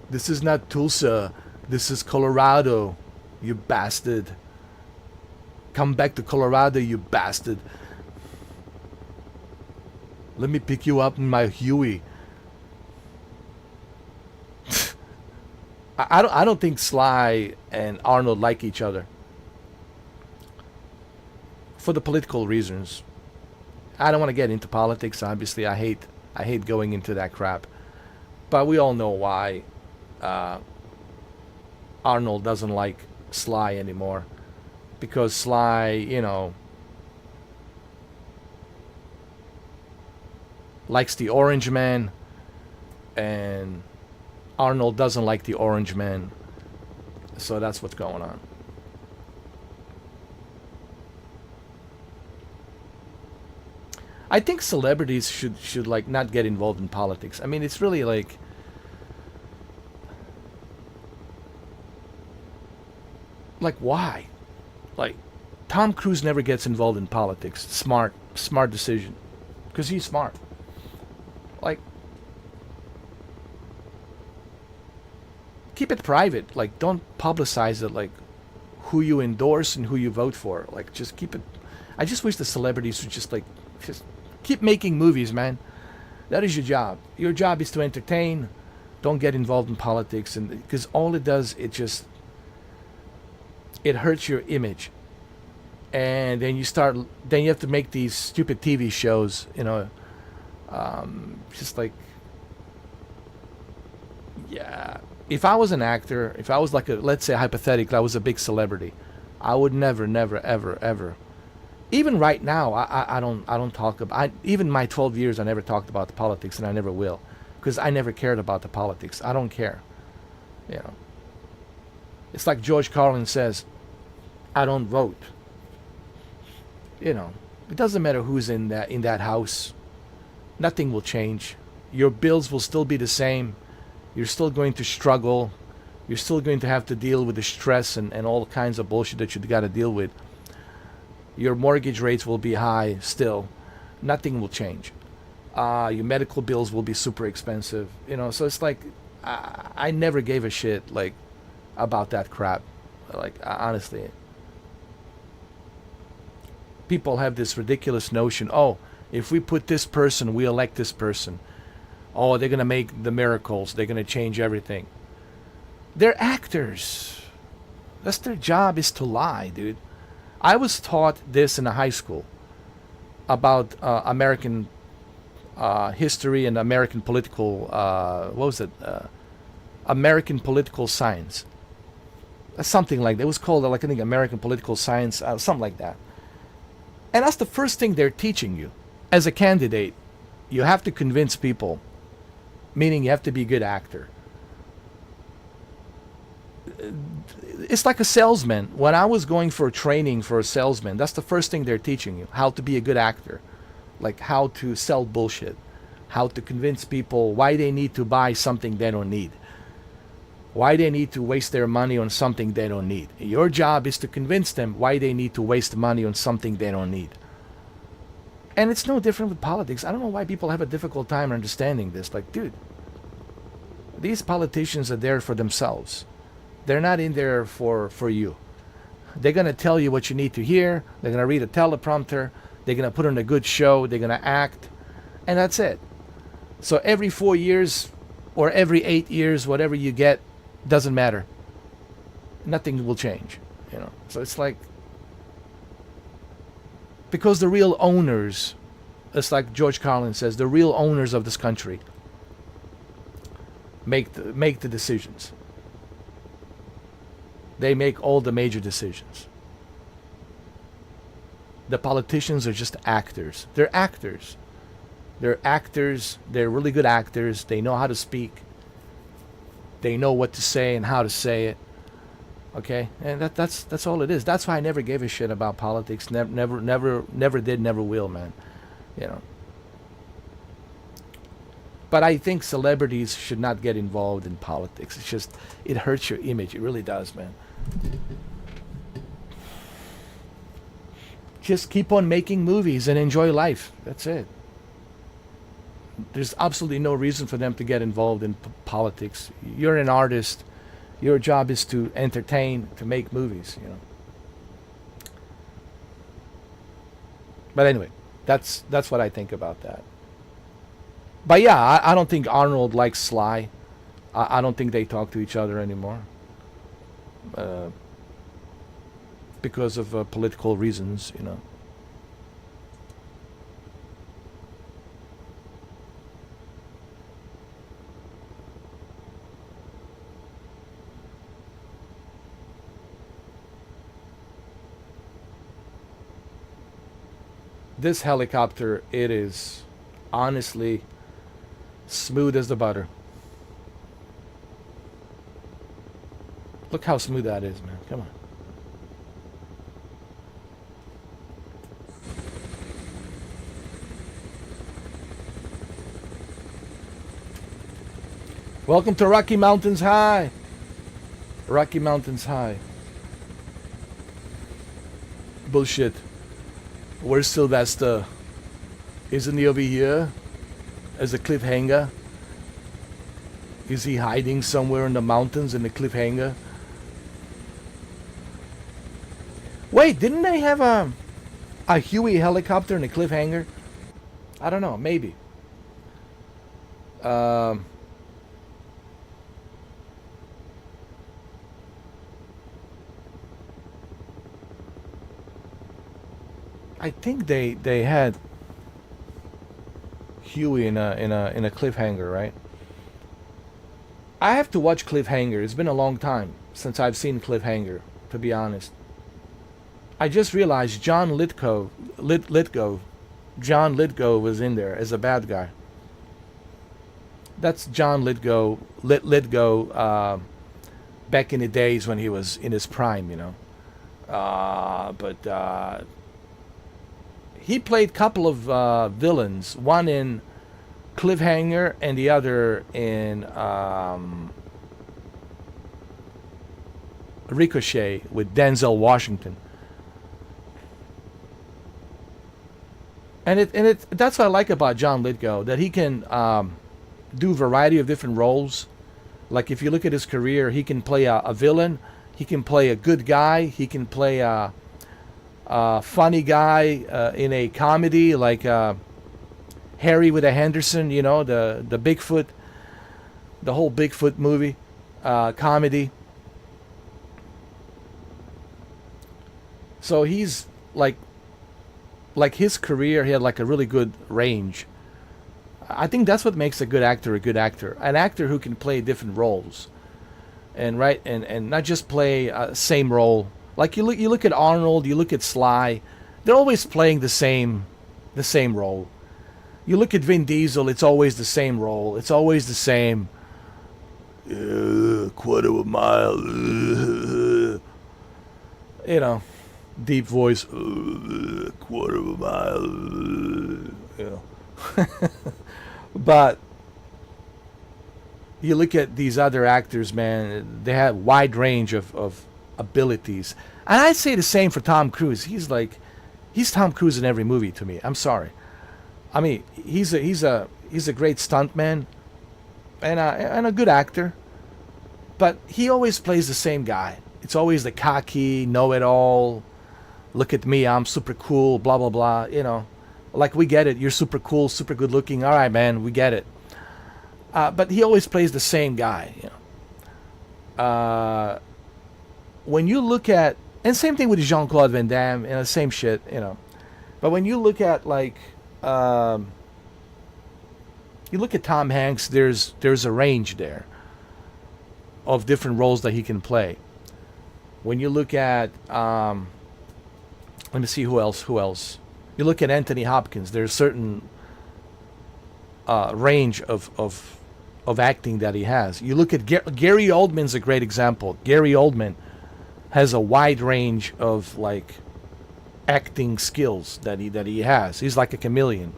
This is not Tulsa. This is Colorado, you bastard. Come back to Colorado, you bastard. Let me pick you up in my Huey. I don't think Sly and Arnold like each other. For the political reasons. I don't want to get into politics, obviously. I hate going into that crap. But we all know why Arnold doesn't like Sly anymore. Because Sly, you know, likes the Orange Man, and Arnold doesn't like the Orange Man. So that's what's going on. I think celebrities should like not get involved in politics. I mean, it's really like why? Like Tom Cruise never gets involved in politics. Smart decision. Because he's smart. Like, keep it private. Like, don't publicize it, like who you endorse and who you vote for. Like, just keep it. I just wish the celebrities would just keep making movies, man. That is your job. Your job is to entertain. Don't get involved in politics, and because all it does, it hurts your image. And then you have to make these stupid TV shows, just like, yeah. If I was an actor, if I was like let's say hypothetically, I was a big celebrity, I would never, never, ever, ever. Even right now, I don't talk about. Even my 12 years, I never talked about the politics, and I never will, because I never cared about the politics. I don't care, you know. It's like George Carlin says, I don't vote. It doesn't matter who's in that house. Nothing will change. Your bills will still be the same. You're still going to struggle. You're still going to have to deal with the stress and all kinds of bullshit that you got to deal with. Your mortgage rates will be high still. Nothing will change. Your medical bills will be super expensive. So it's like, I never gave a shit, like, about that crap. Like, honestly. People have this ridiculous notion, oh, if we put this person, we elect this person. Oh, they're going to make the miracles. They're going to change everything. They're actors. That's their job, is to lie, dude. I was taught this in a high school about American history and American political, what was it? American political science. Something like that. It was called, like, I think, American political science, something like that. And that's the first thing they're teaching you. As a candidate, you have to convince people, meaning you have to be a good actor. It's like a salesman. When I was going for training for a salesman, that's the first thing they're teaching you, how to be a good actor. Like, how to sell bullshit, how to convince people why they need to buy something they don't need, why they need to waste their money on something they don't need. Your job is to convince them why they need to waste money on something they don't need. And it's no different with politics. I don't know why people have a difficult time understanding this. Like, dude, these politicians are there for themselves. They're not in there for you. They're going to tell you what you need to hear. They're going to read a teleprompter. They're going to put on a good show. They're going to act. And that's it. So every 4 years or every 8 years, whatever you get, doesn't matter. Nothing will change. So it's like, because the real owners, it's like George Carlin says, the real owners of this country make the decisions. They make all the major decisions. The politicians are just actors. They're actors. They're actors. They're really good actors. They know how to speak. They know what to say and how to say it. Okay? And that's all it is. That's why I never gave a shit about politics. Never did, never will, man. But I think celebrities should not get involved in politics. It's just, it hurts your image. It really does, man. Just keep on making movies and enjoy life. That's it. There's absolutely no reason for them to get involved in politics. You're an artist. Your job is to entertain, to make movies, But anyway, that's what I think about that. But yeah, I don't think Arnold likes Sly. I don't think they talk to each other anymore. Because of political reasons, This helicopter, it is honestly smooth as the butter. Look how smooth that is, man. Come on. Welcome to Rocky Mountains High. Rocky Mountains High. Bullshit. Where's Sylvester? Isn't he over here as a cliffhanger? Is he hiding somewhere in the mountains in the cliffhanger? Wait, didn't they have a Huey helicopter in the cliffhanger? I don't know, maybe. Um, I think they had Huey in a cliffhanger, right? I have to watch Cliffhanger. It's been a long time since I've seen Cliffhanger, to be honest. I just realized John Lithgow was in there as a bad guy. That's John Lithgow back in the days when he was in his prime, you know. But he played a couple of villains, one in Cliffhanger and the other in Ricochet with Denzel Washington. And that's what I like about John Lithgow, that he can do a variety of different roles. Like if you look at his career, he can play a villain, he can play a good guy, he can play a funny guy in a comedy like Harry with a Henderson, you know, the Bigfoot, the whole Bigfoot movie, comedy. So he's like his career, he had like a really good range. I think that's what makes a good actor a good actor. An actor who can play different roles, and right, and not just play same role. Like you look at Arnold, you look at Sly, they're always playing the same role. You look at Vin Diesel, it's always the same role. It's always the same. Quarter of a mile. You know, deep voice. Quarter of a mile. You know. But you look at these other actors, man, they have wide range of abilities. And I'd say the same for Tom Cruise. He's Tom Cruise in every movie to me. I'm sorry. I mean, he's a great stuntman and a good actor, but he always plays the same guy. It's always the cocky, know-it-all. Look at me, I'm super cool, blah blah blah. You know, like we get it. You're super cool, super good looking. All right, man, we get it. But he always plays the same guy. You know. When you look at, and same thing with Jean-Claude Van Damme, and the same shit. You know, but when you look at like. You look at Tom Hanks, there's a range there of different roles that he can play. When you look at let me see who else. You look at Anthony Hopkins, there's certain range of acting that he has. You look at Gary Oldman's a great example. Gary Oldman has a wide range of like acting skills that he has. He's like a chameleon.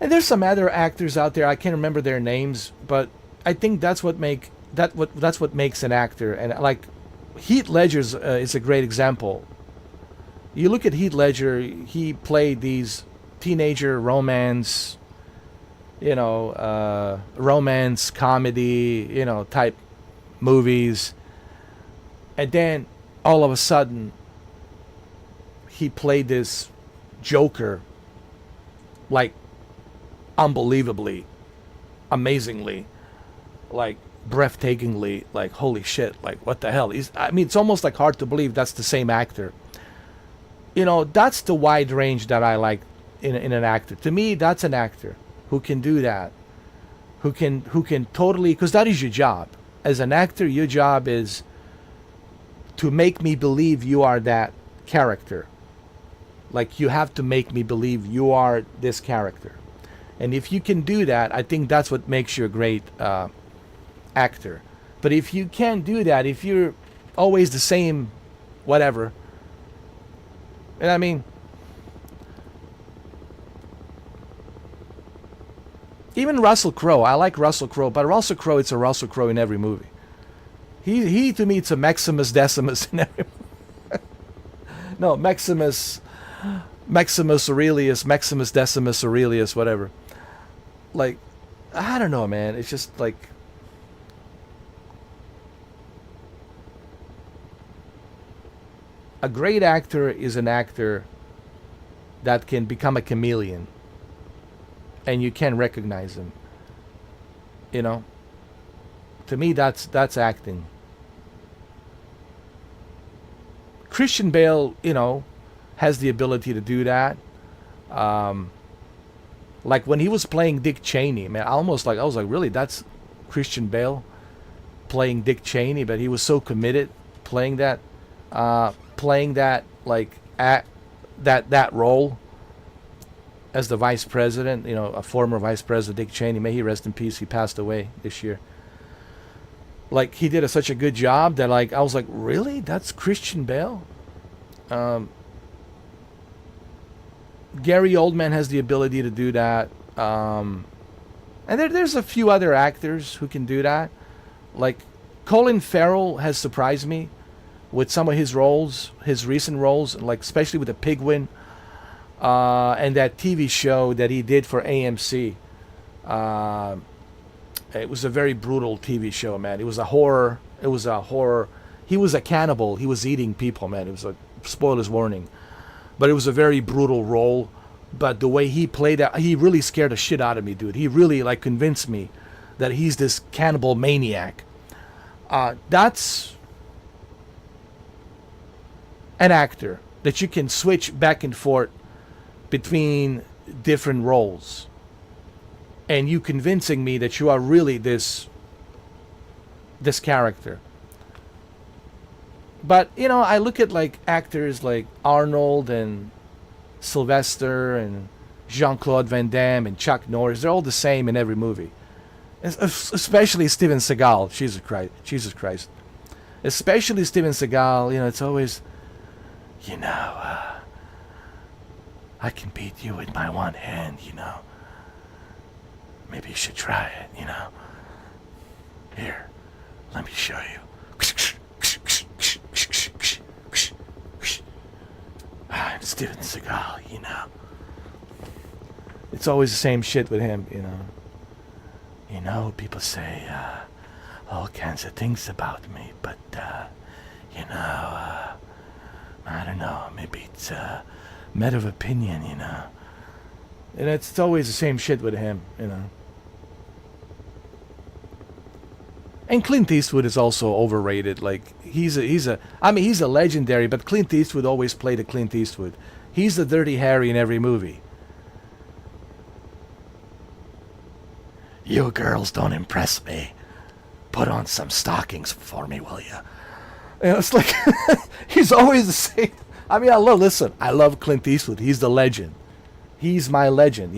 And there's some other actors out there, I can't remember their names, but I think that's what makes an actor. And like Heath Ledger is a great example. You look at Heath Ledger, he played these teenager romance, you know, romance comedy, you know, type movies. And then all of a sudden he played this Joker like unbelievably, amazingly, like breathtakingly, like holy shit, like what the hell? I mean, it's almost like hard to believe that's the same actor. You know, that's the wide range that I like in an actor. To me, that's an actor who can do that, who can totally, because that is your job as an actor. Your job is to make me believe you are that character. Like you have to make me believe you are this character. And if you can do that, I think that's what makes you a great actor. But if you can't do that, if you're always the same, whatever, and I mean, even Russell Crowe, I like Russell Crowe, but Russell Crowe, it's a Russell Crowe in every movie. He to me, it's a Maximus Decimus in every movie. No, Maximus Aurelius, Maximus Decimus Aurelius, whatever. Like, I don't know, man. It's just like a great actor is an actor that can become a chameleon and you can recognize him. You know, to me, that's acting. Christian Bale, has the ability to do that. Um, like when he was playing Dick Cheney, man, I was like, really, that's Christian Bale playing Dick Cheney, but he was so committed playing that like at that role as the vice president, a former vice president, Dick Cheney. May he rest in peace. He passed away this year. Like he did such a good job that like I was like, really, that's Christian Bale. Um, Gary Oldman has the ability to do that. And there's a few other actors who can do that. Like Colin Farrell has surprised me with some of his roles, his recent roles, like especially with the Pigwin and that TV show that he did for AMC. Uh, it was a very brutal TV show, man. It was a horror. He was a cannibal. He was eating people, man. It was a spoilers warning. But it was a very brutal role. But the way he played it, he really scared the shit out of me, dude. He really like convinced me that he's this cannibal maniac. That's an actor that you can switch back and forth between different roles. And you convincing me that you are really this character. But, I look at like actors like Arnold and Sylvester and Jean-Claude Van Damme and Chuck Norris. They're all the same in every movie. Especially Steven Seagal. Jesus Christ. Especially Steven Seagal, it's always, I can beat you with my one hand, Maybe you should try it, Here, let me show you. I'm Steven Seagal, It's always the same shit with him, people say all kinds of things about me, but, I don't know, maybe it's a matter of opinion, And it's always the same shit with him, And Clint Eastwood is also overrated. Like he's a legendary, but Clint Eastwood always played a Clint Eastwood. He's the Dirty Harry in every movie. You girls don't impress me. Put on some stockings for me, will you? It's like he's always the same. I love Clint Eastwood. He's the legend. He's my legend.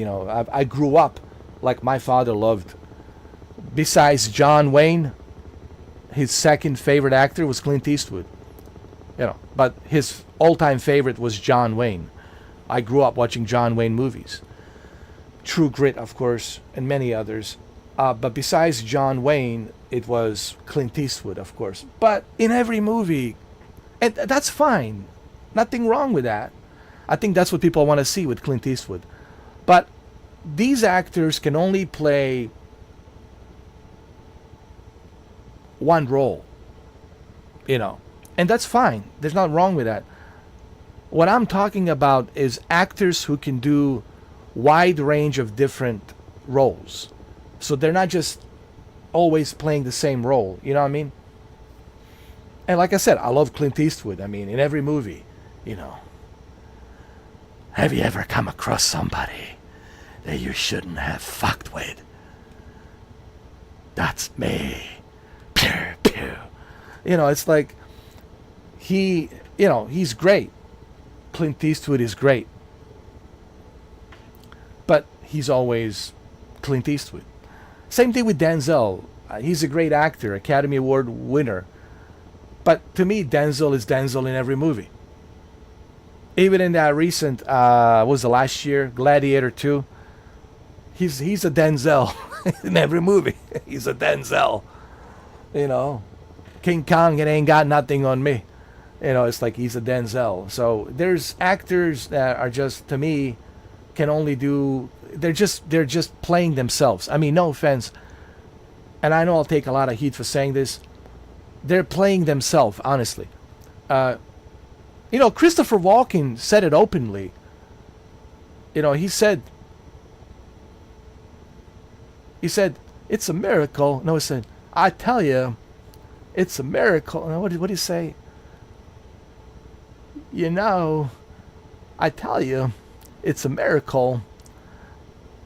I grew up like my father loved. Besides John Wayne, his second favorite actor was Clint Eastwood. But his all-time favorite was John Wayne. I grew up watching John Wayne movies. True Grit, of course, and many others. But besides John Wayne, it was Clint Eastwood, of course. But in every movie, and that's fine. Nothing wrong with that. I think that's what people want to see with Clint Eastwood. But these actors can only play one role, and that's fine. There's nothing wrong with that. What I'm talking about is actors who can do wide range of different roles. So they're not just always playing the same role, you know what I mean? And like I said, I love Clint Eastwood. In every movie, Have you ever come across somebody that you shouldn't have fucked with? That's me. Pew, pew. It's like he's great. Clint Eastwood is great. But he's always Clint Eastwood. Same thing with Denzel. He's a great actor, Academy Award winner. But to me, Denzel is Denzel in every movie. Even in that recent, what was the last year, Gladiator 2, he's a Denzel in every movie. He's a Denzel. King Kong, it ain't got nothing on me. It's like he's a Denzel. So there's actors that are just, to me, can only do, they're just playing themselves. I mean, no offense, and I know I'll take a lot of heat for saying this. They're playing themselves, honestly. Christopher Walken said it openly. He said, it's a miracle. No, he said, I tell you, it's a miracle. What did he say? I tell you, it's a miracle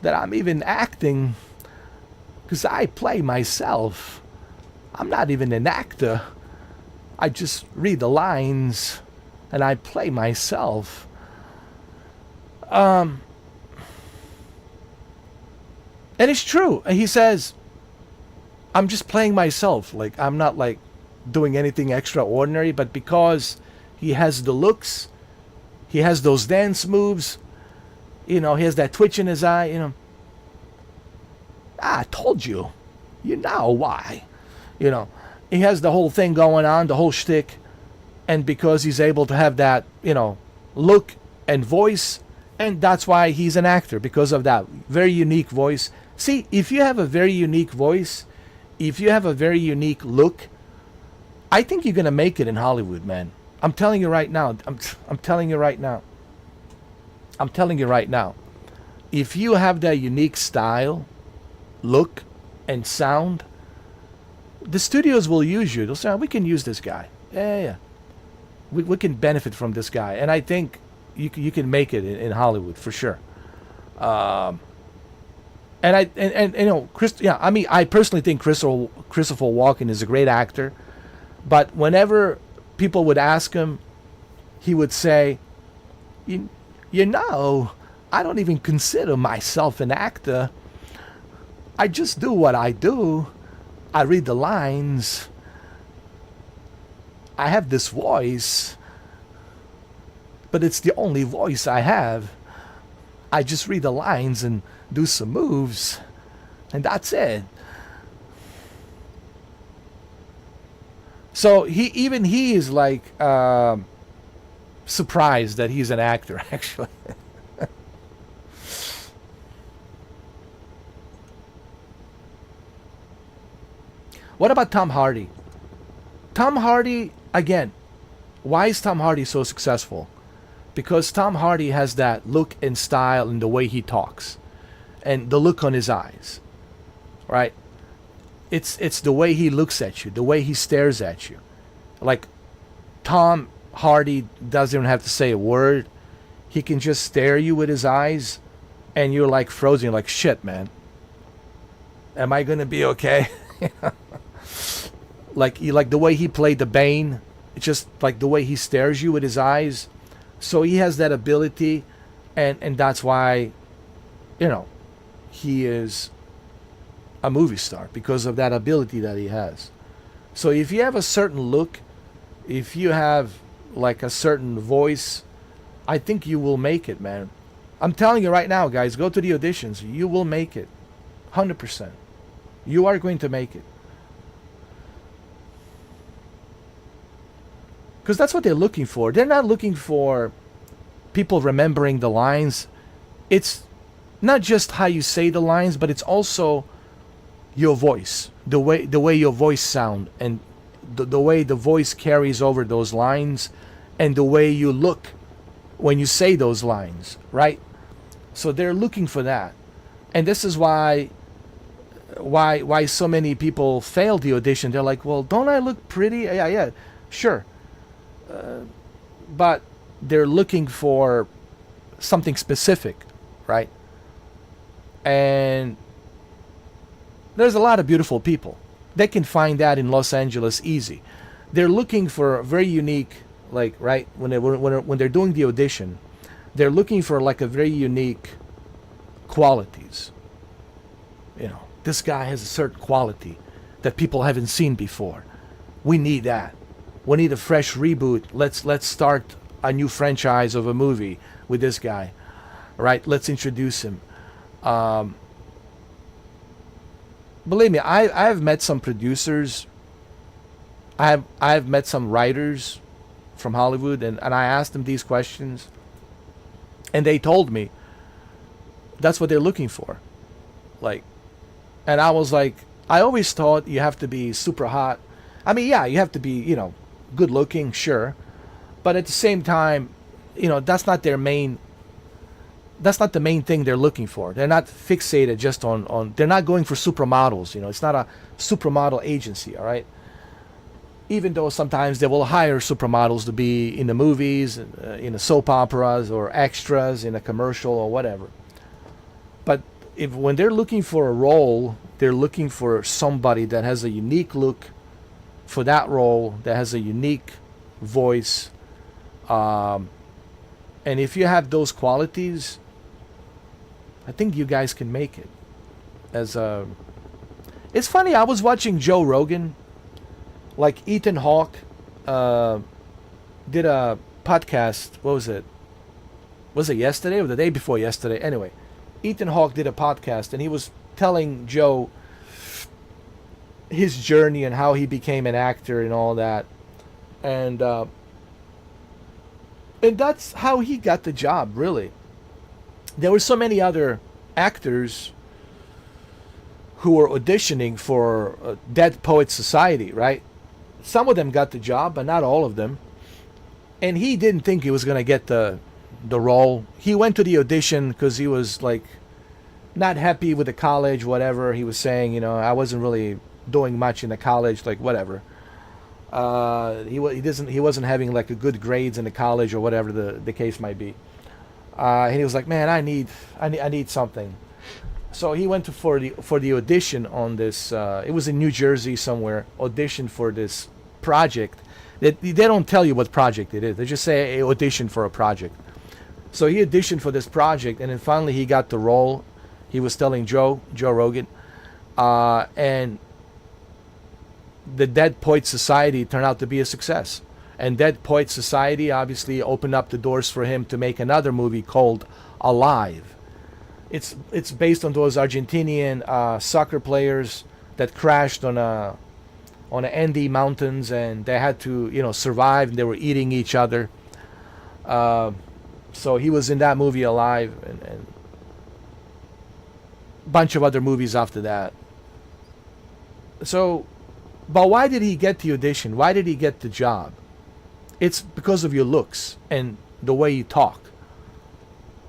that I'm even acting, because I play myself. I'm not even an actor. I just read the lines and I play myself. And it's true. He says, I'm just playing myself. Like, I'm not like doing anything extraordinary, but because he has the looks, he has those dance moves, he has that twitch in his eye, I told you. You know why. He has the whole thing going on, the whole shtick. And because he's able to have that, look and voice, and that's why he's an actor, because of that very unique voice. See, if you have a very unique voice, if you have a very unique look, I think you're going to make it in Hollywood, man. I'm telling you right now. I'm telling you right now. I'm telling you right now. If you have that unique style, look, and sound, the studios will use you. They'll say, we can use this guy. Yeah. We can benefit from this guy. And I think you can make it in Hollywood for sure. And I personally think Christopher Walken is a great actor. But whenever people would ask him, he would say, I don't even consider myself an actor. I just do what I do. I read the lines. I have this voice, but it's the only voice I have. I just read the lines and do some moves, and that's it. So he is like surprised that he's an actor, actually. What about Tom Hardy? Tom Hardy, again, why is Tom Hardy so successful? Because Tom Hardy has that look and style in the way he talks, and the look on his eyes, right? It's the way he looks at you, the way he stares at you. Like, Tom Hardy doesn't even have to say a word. He can just stare you with his eyes, and you're like frozen. You're like, shit, man. Am I gonna be okay? Like the way he played the Bane, it's just like the way he stares you with his eyes. So he has that ability, and that's why, he is a movie star, because of that ability that he has. So if you have a certain look, if you have like a certain voice, I think you will make it, man. I'm telling you right now, guys, go to the auditions. You will make it. 100%. You are going to make it. Because that's what they're looking for. They're not looking for people remembering the lines. It's not just how you say the lines, but it's also your voice, the way your voice sound, and the way the voice carries over those lines, and the way you look when you say those lines, right? So they're looking for that. And this is why so many people fail the audition. They're like, well, don't I look pretty? Yeah, sure. But they're looking for something specific, right? And there's a lot of beautiful people. They can find that in Los Angeles easy. They're looking for a very unique, like, right, when they're doing the audition, they're looking for like a very unique qualities. This guy has a certain quality that people haven't seen before. We need that. We need a fresh reboot. Let's start a new franchise of a movie with this guy, right? Let's introduce him. Believe me, I've met some producers. I've met some writers from Hollywood, and I asked them these questions, and they told me, That's what they're looking for. Like, and I was like, I always thought you have to be super hot. I mean, yeah, you have to be, good looking, sure. But at the same time, that's not their main. That's not the main thing they're looking for. They're not fixated just on. They're not going for supermodels. It's not a supermodel agency. All right. Even though sometimes they will hire supermodels to be in the movies, in the soap operas, or extras in a commercial or whatever. But when they're looking for a role, they're looking for somebody that has a unique look for that role, that has a unique voice. And if you have those qualities, I think you guys can make it. It's funny. I was watching Joe Rogan. Like Ethan Hawke did a podcast. What was it? Was it yesterday or the day before yesterday? Anyway, Ethan Hawke did a podcast, and he was telling Joe his journey and how he became an actor and all that, and that's how he got the job. Really, there were so many other actors who were auditioning for Dead Poets Society, right? Some of them got the job, but not all of them. And he didn't think he was going to get the role. He went to the audition because he was like not happy with the college, whatever. He was saying, I wasn't really doing much in the college, like whatever. He wasn't having like a good grades in the college or whatever the case might be. And he was like, man, I need something. So he went for the audition on this. It was in New Jersey somewhere. Audition for this project. They don't tell you what project it is. They just say audition for a project. So he auditioned for this project, and then finally he got the role. He was telling Joe Rogan, and the Dead Poets Society turned out to be a success. And Dead Poets Society obviously opened up the doors for him to make another movie called Alive. It's based on those Argentinian soccer players that crashed on the Andes mountains, and they had to survive, and they were eating each other. So he was in that movie Alive, and a bunch of other movies after that. So, but why did he get the audition? Why did he get the job? It's because of your looks and the way you talk,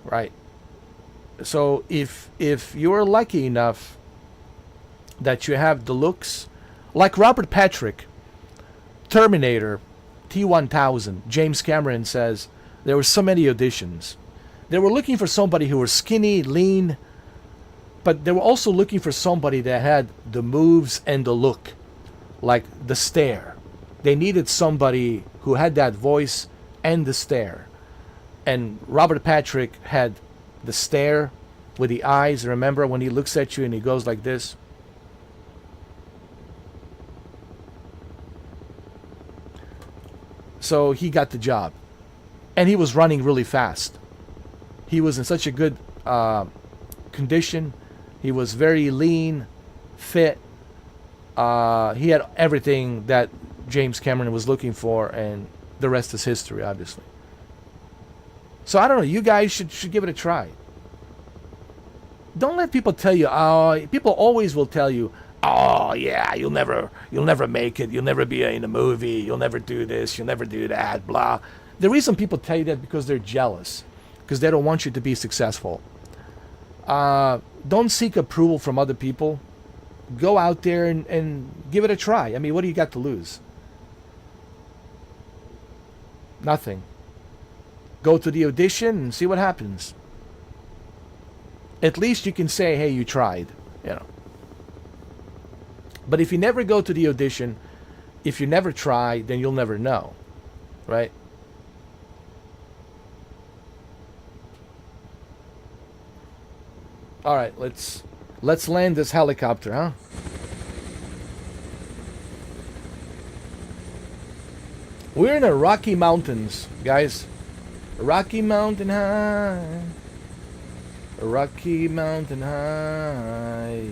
right? So if you're lucky enough that you have the looks, like Robert Patrick, Terminator, T-1000, James Cameron says there were so many auditions. They were looking for somebody who was skinny, lean, but they were also looking for somebody that had the moves and the look, like the stare. They needed somebody who had that voice and the stare. And Robert Patrick had the stare with the eyes. Remember when he looks at you and he goes like this? So he got the job. And he was running really fast. He was in such a good condition. He was very lean, fit. He had everything that James Cameron was looking for, and the rest is history, obviously. So I don't know. You guys should give it a try. Don't let people tell you. People always will tell you, "Oh yeah, you'll never make it. You'll never be in a movie. You'll never do this. You'll never do that." Blah. The reason people tell you that because they're jealous, because they don't want you to be successful. Don't seek approval from other people. Go out there and give it a try. I mean, what do you got to lose? Nothing. Go to the audition and see what happens. At least you can say, hey, you tried. But if you never go to the audition, if you never try, then you'll never know. Right? All right, let's land this helicopter, huh? We're in the Rocky Mountains, guys. Rocky Mountain High. Rocky Mountain High.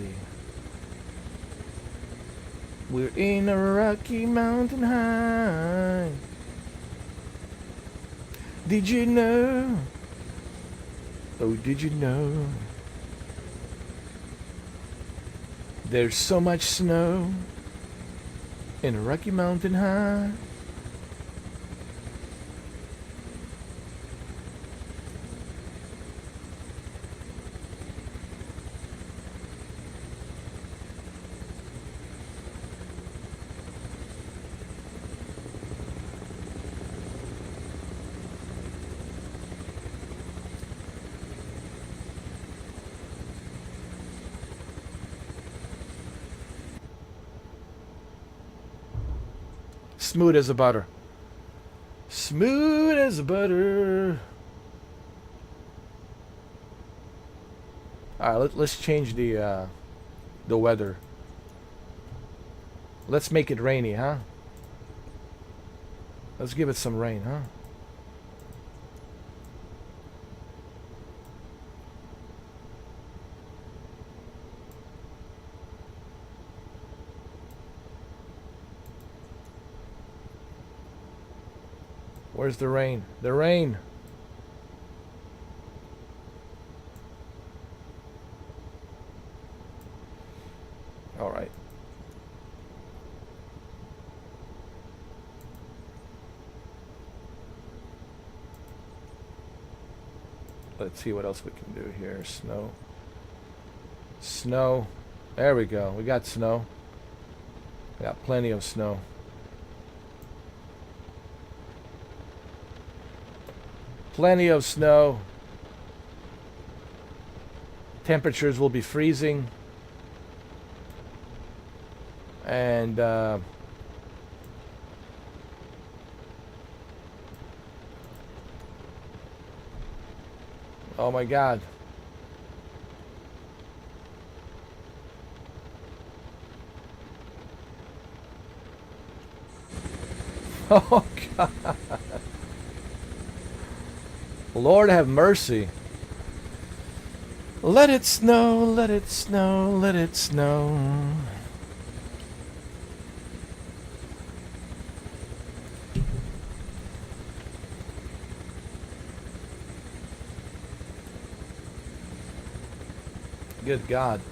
We're in a Rocky Mountain High. Did you know? Oh, did you know There's so much snow in Rocky Mountain High. Smooth as a butter. Smooth as a butter. All right, let's change the weather. Let's make it rainy, huh? Let's give it some rain, huh? Where's the rain? The rain. All right. Let's see what else we can do here. Snow. Snow. There we go. We got snow. We got plenty of snow. Plenty of snow. Temperatures will be freezing. And oh my God. Oh God. Lord have mercy. Let it snow, let it snow, let it snow. Good God.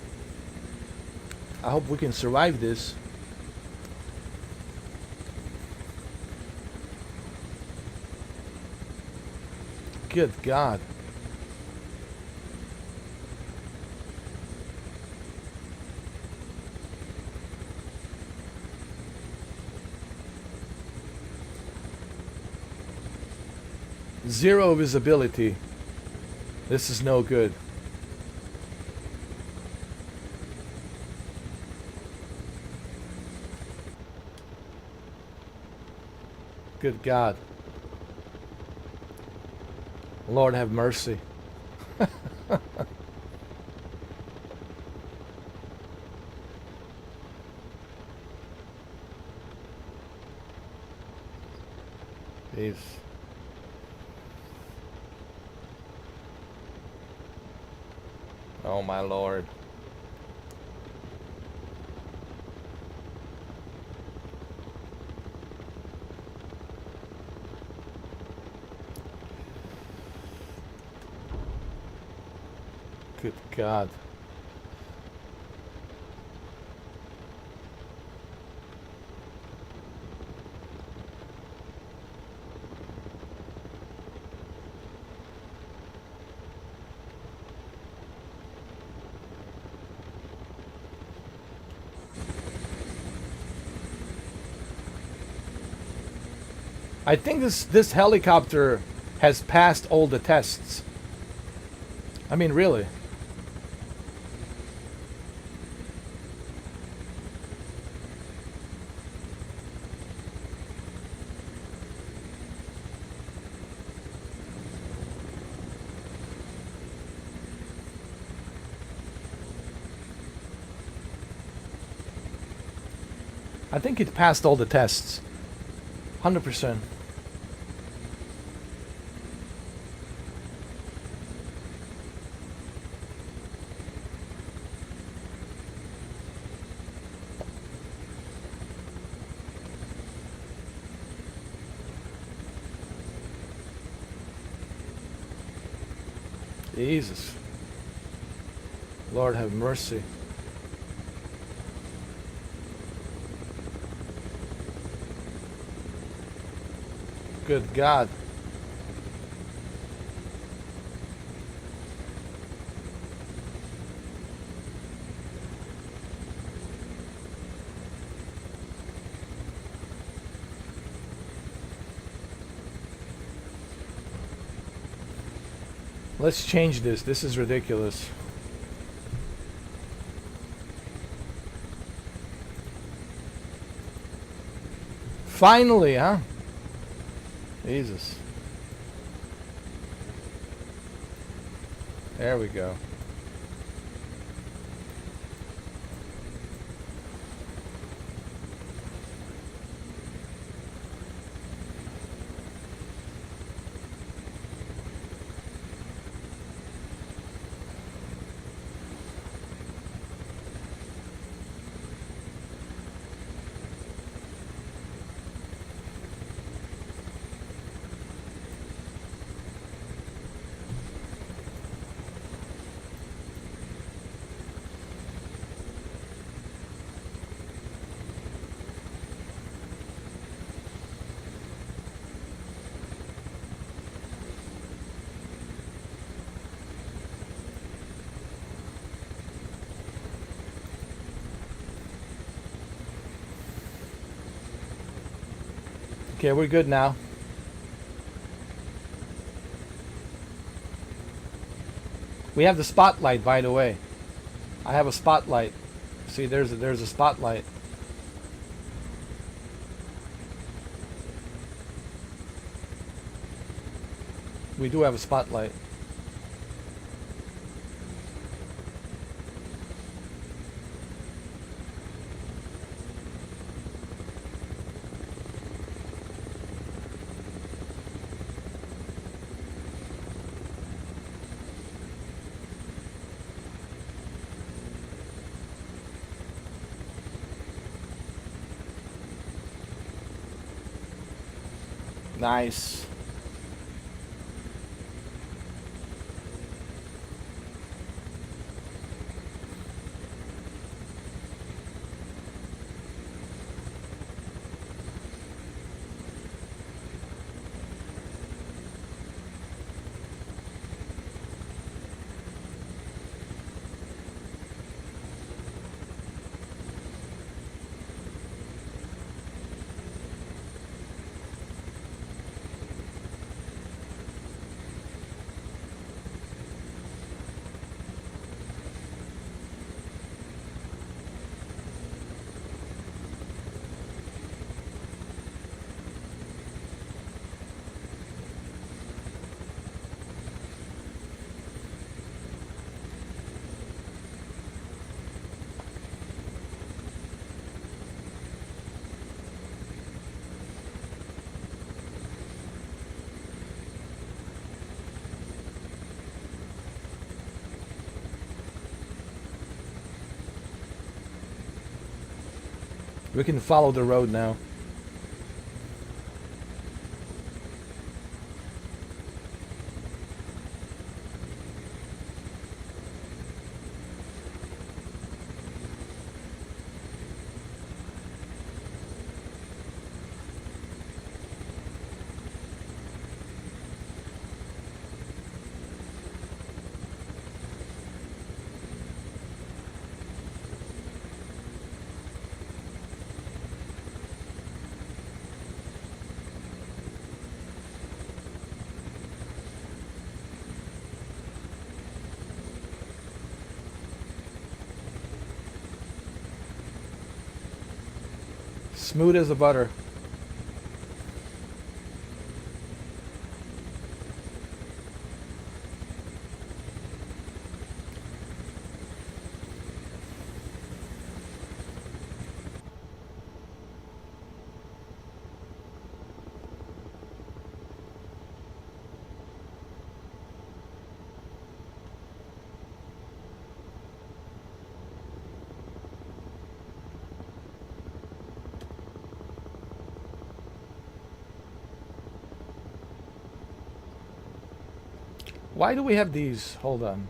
I hope we can survive this. Good God. Zero visibility. This is no good. Good God. Lord have mercy. Jeez. Oh my Lord. Good God. I think this helicopter has passed all the tests. I mean, really. I think it passed all the tests. 100%. Jesus. Lord have mercy. Good God. Let's change this. This is ridiculous. Finally, huh? Jesus. There we go. Okay, we're good now. We have the spotlight, by the way. I have a spotlight. See, there's a spotlight. We do have a spotlight. Nice. We can follow the road now. Smooth as a butter. Why do we have these? Hold on.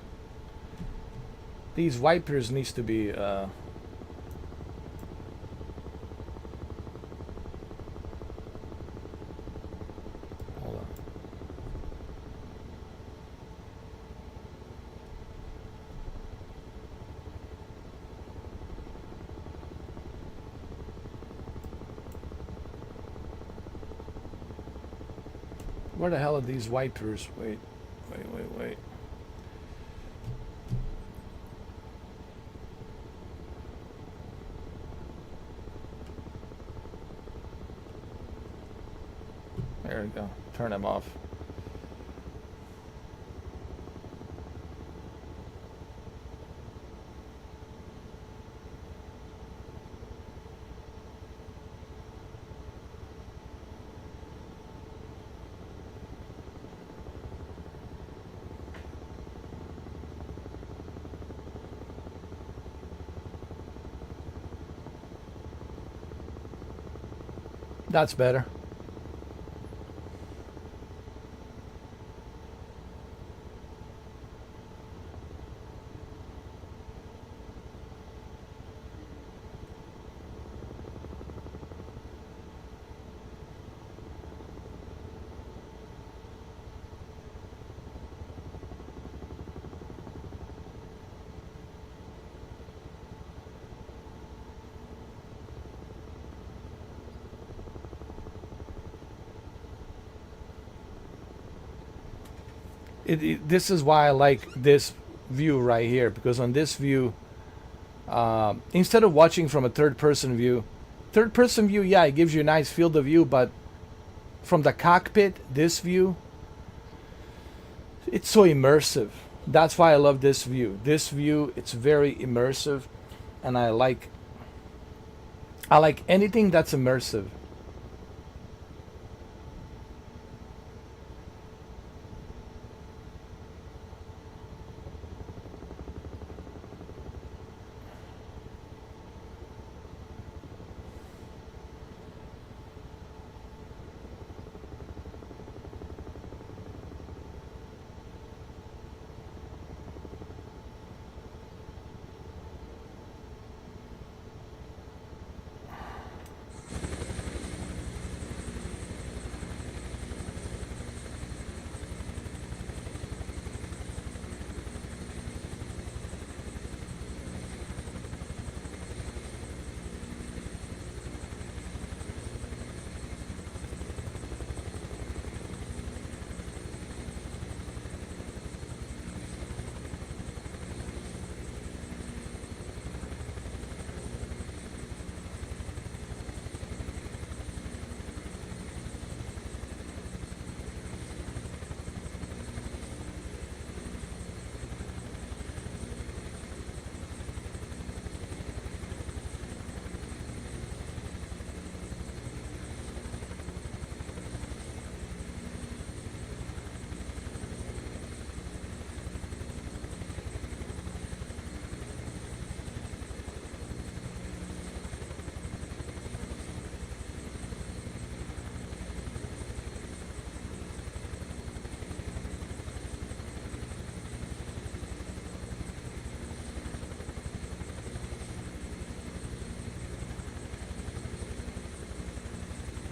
These wipers needs to be Where the hell are these wipers? Wait, wait, wait, wait. There we go. Turn them off. That's better. This is why I like this view right here, because on this view, instead of watching from a third-person view, yeah, it gives you a nice field of view, but from the cockpit, this view, it's so immersive. That's why I love this view. This view, it's very immersive, and I like anything that's immersive.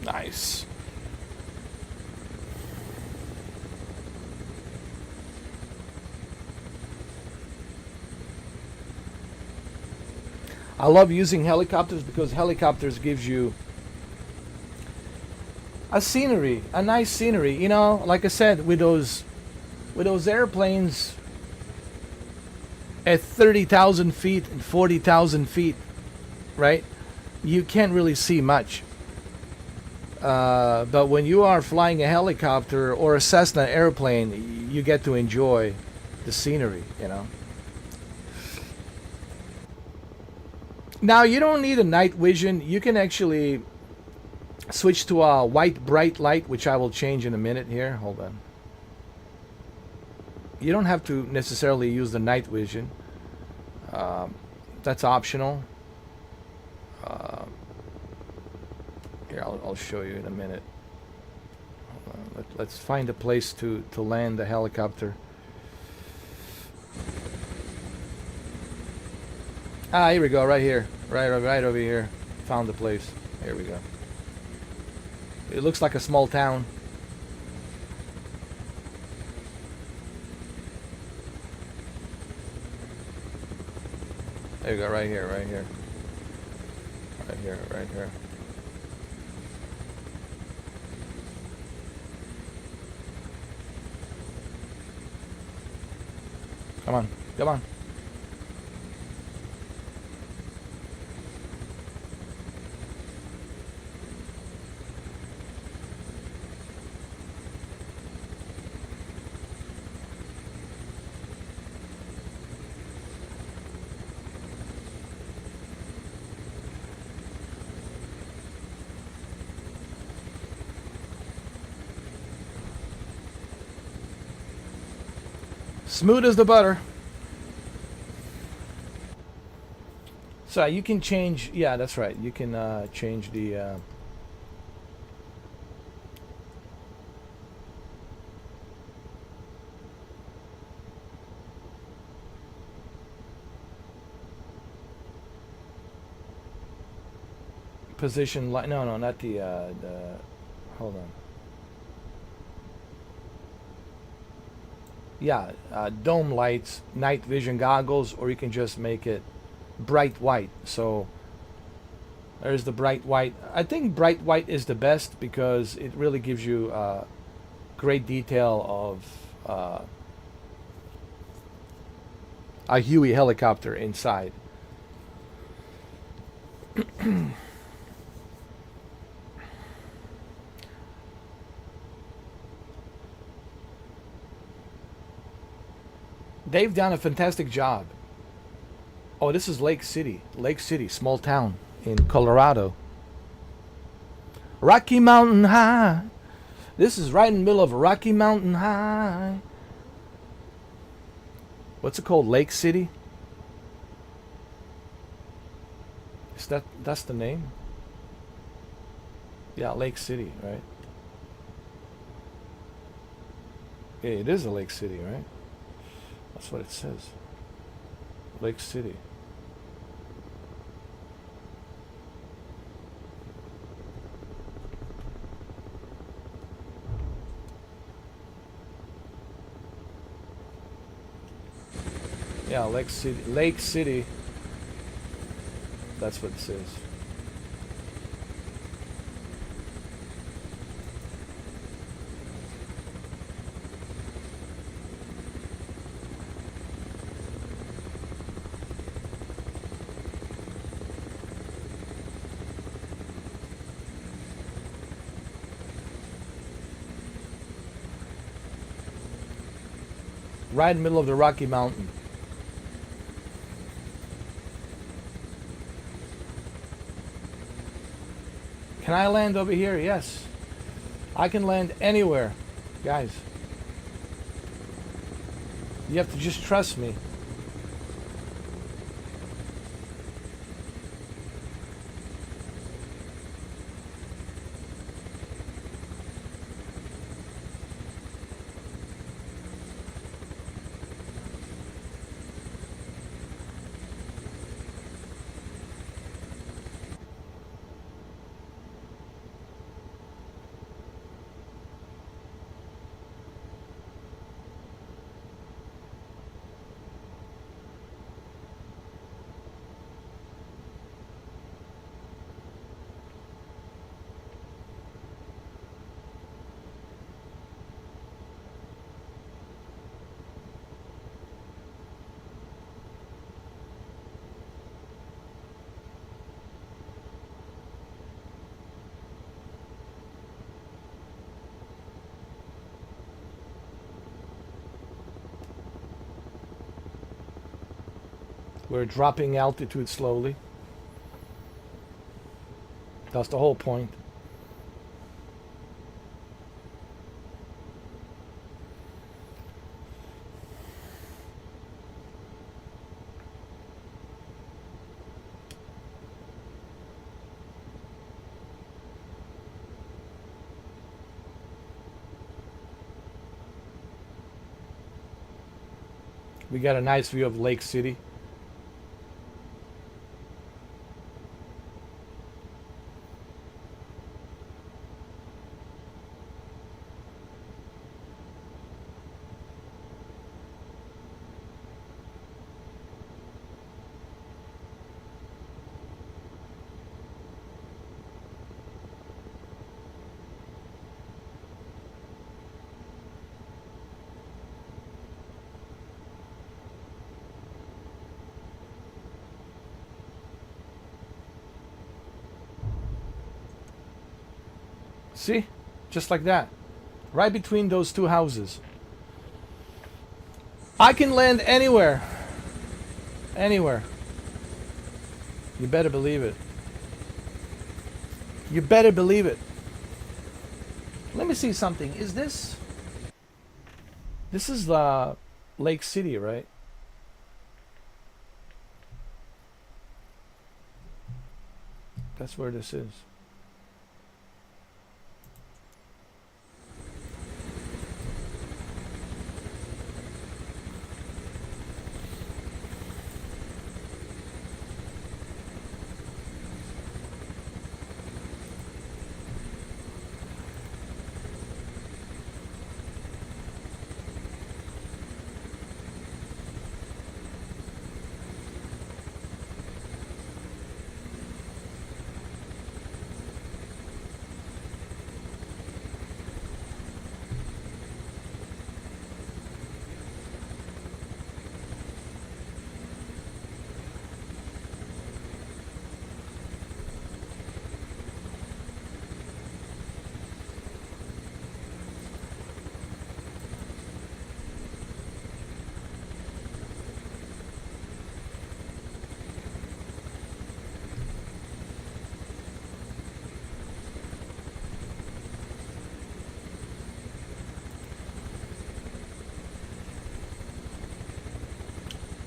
Nice. I love using helicopters because helicopters gives you a scenery, a nice scenery. You know, like I said, with those airplanes at 30,000 feet and 40,000 feet, right? You can't really see much. But when you are flying a helicopter or a Cessna airplane, you get to enjoy the scenery, you know. Now, you don't need a night vision. You can actually switch to a white bright light, which I will change in a minute here. Hold on. You don't have to necessarily use the night vision. That's optional. Here, I'll show you in a minute. Let's find a place to land the helicopter. Ah, here we go, right here. Right over here. Found the place. Here we go. It looks like a small town. There you go, right here, right here. Right here, right here. Come on. Come on. Smooth as the butter. So you can change, yeah, that's right. You can change the position light. No, no, not the hold on. Yeah, dome lights, night vision goggles, or you can just make it bright white. So there's the bright white. I think bright white is the best because it really gives you great detail of a Huey helicopter inside. They've done a fantastic job. Oh, this is Lake City. Lake City, small town in Colorado. Rocky Mountain High. This is right in the middle of Rocky Mountain High. What's it called? Lake City? Is that's the name? Yeah, Lake City, right? Yeah, it is a Lake City, right? That's what it says. Lake City. Yeah, Lake City. Lake City. That's what it says. Right in the middle of the Rocky Mountain. Can I land over here? Yes. I can land anywhere, guys. You have to just trust me. We're dropping altitude slowly. That's the whole point. We got a nice view of Lake City. See? Just like that. Right between those two houses. I can land anywhere. Anywhere. You better believe it. You better believe it. Let me see something. Is this... This is Lake City, right? That's where this is.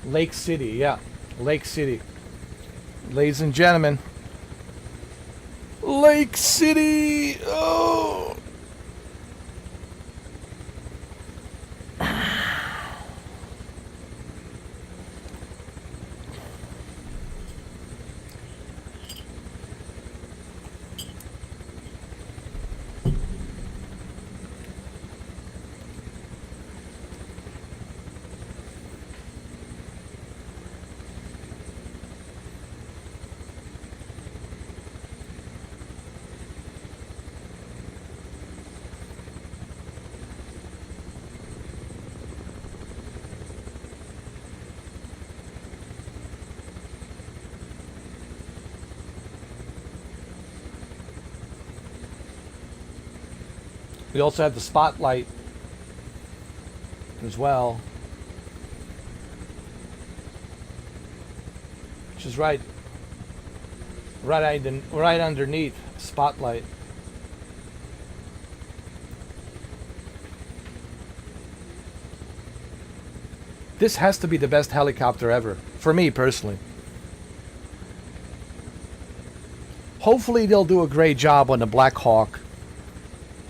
Lake City, yeah. Lake City. Ladies and gentlemen. Lake City! Oh! We also have the spotlight as well, which is right underneath spotlight. This has to be the best helicopter ever, for me personally. Hopefully they'll do a great job on the Black Hawk.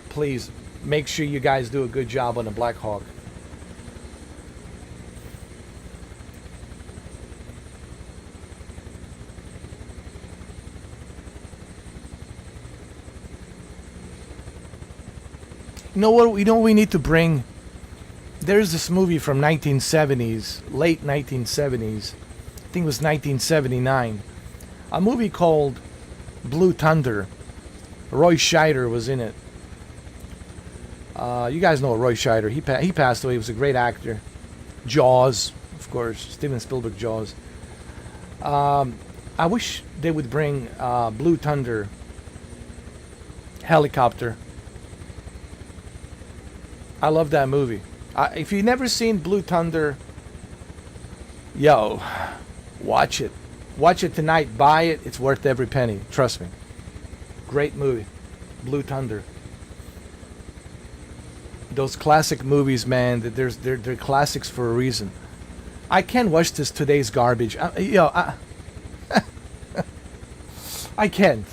Please make sure you guys do a good job on the Black Hawk. You know what? We need to bring. There's this movie from 1970s, late 1970s. I think it was 1979. A movie called Blue Thunder. Roy Scheider was in it. You guys know Roy Scheider. He passed away. He was a great actor. Jaws, of course. Steven Spielberg, Jaws. I wish they would bring Blue Thunder helicopter. I love that movie. If you've never seen Blue Thunder, yo, watch it. Watch it tonight. Buy it. It's worth every penny. Trust me. Great movie. Blue Thunder. Those classic movies, man, they're classics for a reason. I can't watch this today's garbage. I can't.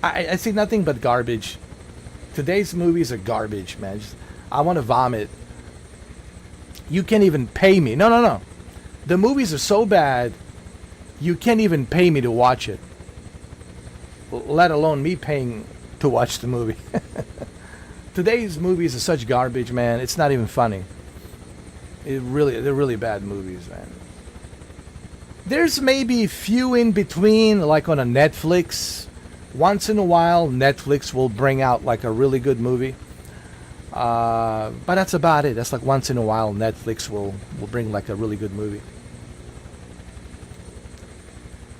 I see nothing but garbage. Today's movies are garbage, man. I want to vomit. You can't even pay me. No. The movies are so bad, you can't even pay me to watch it. Let alone me paying to watch the movie. Today's movies are such garbage, man. It's not even funny. They're really bad movies, man. There's maybe a few in between, like on a Netflix. Once in a while, Netflix will bring out like a really good movie. But that's about it. That's like once in a while, Netflix will bring like a really good movie.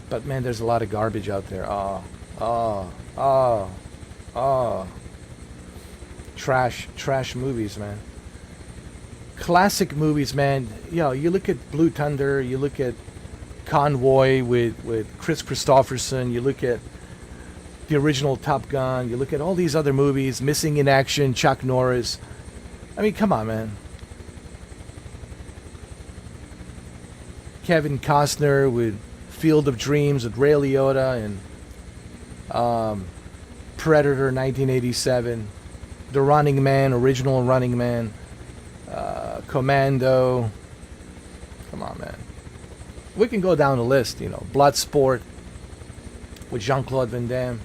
But man, there's a lot of garbage out there. Oh. Oh, trash movies, man. Classic movies, man. You look at Blue Thunder, you look at Convoy with Chris Christopherson, you look at the original Top Gun, you look at all these other movies, Missing in Action, Chuck Norris. I mean, come on, man. Kevin Costner with Field of Dreams with Ray Liotta and Predator 1987, The Running Man, original Running Man, Commando. Come on, man. We can go down the list, Bloodsport with Jean-Claude Van Damme.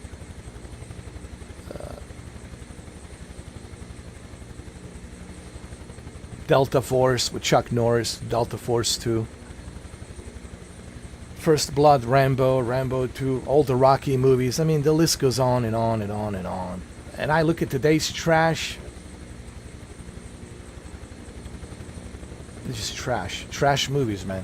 Delta Force with Chuck Norris, Delta Force 2. First Blood, Rambo 2, all the Rocky movies. I mean, the list goes on and on and on and on. And I look at today's trash. It's just trash. Trash movies, man.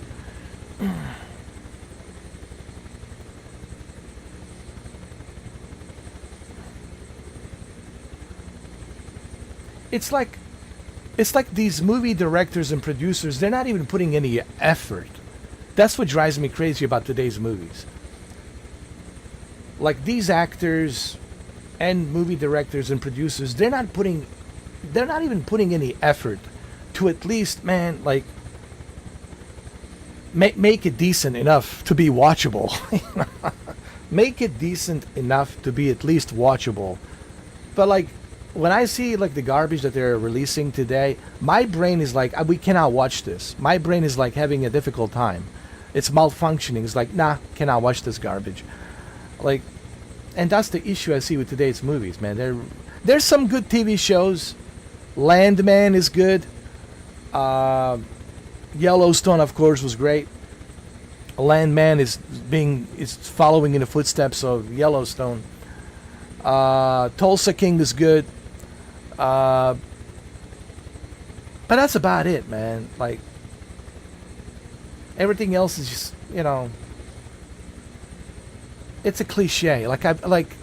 It's like these movie directors and producers, they're not even putting any effort. That's what drives me crazy about today's movies. Like these actors and movie directors and producers, they're not even putting any effort to at least, man, like make it decent enough to be watchable. Make it decent enough to be at least watchable. But like when I see like the garbage that they're releasing today, my brain is like, we cannot watch this. My brain is like having a difficult time. It's malfunctioning. It's like, nah, cannot watch this garbage. Like, and that's the issue I see with today's movies, man. There's some good TV shows. Landman is good. Yellowstone, of course, was great. Landman is following in the footsteps of Yellowstone. Tulsa King is good. But that's about it, man. Like, everything else is just, it's a cliche. Like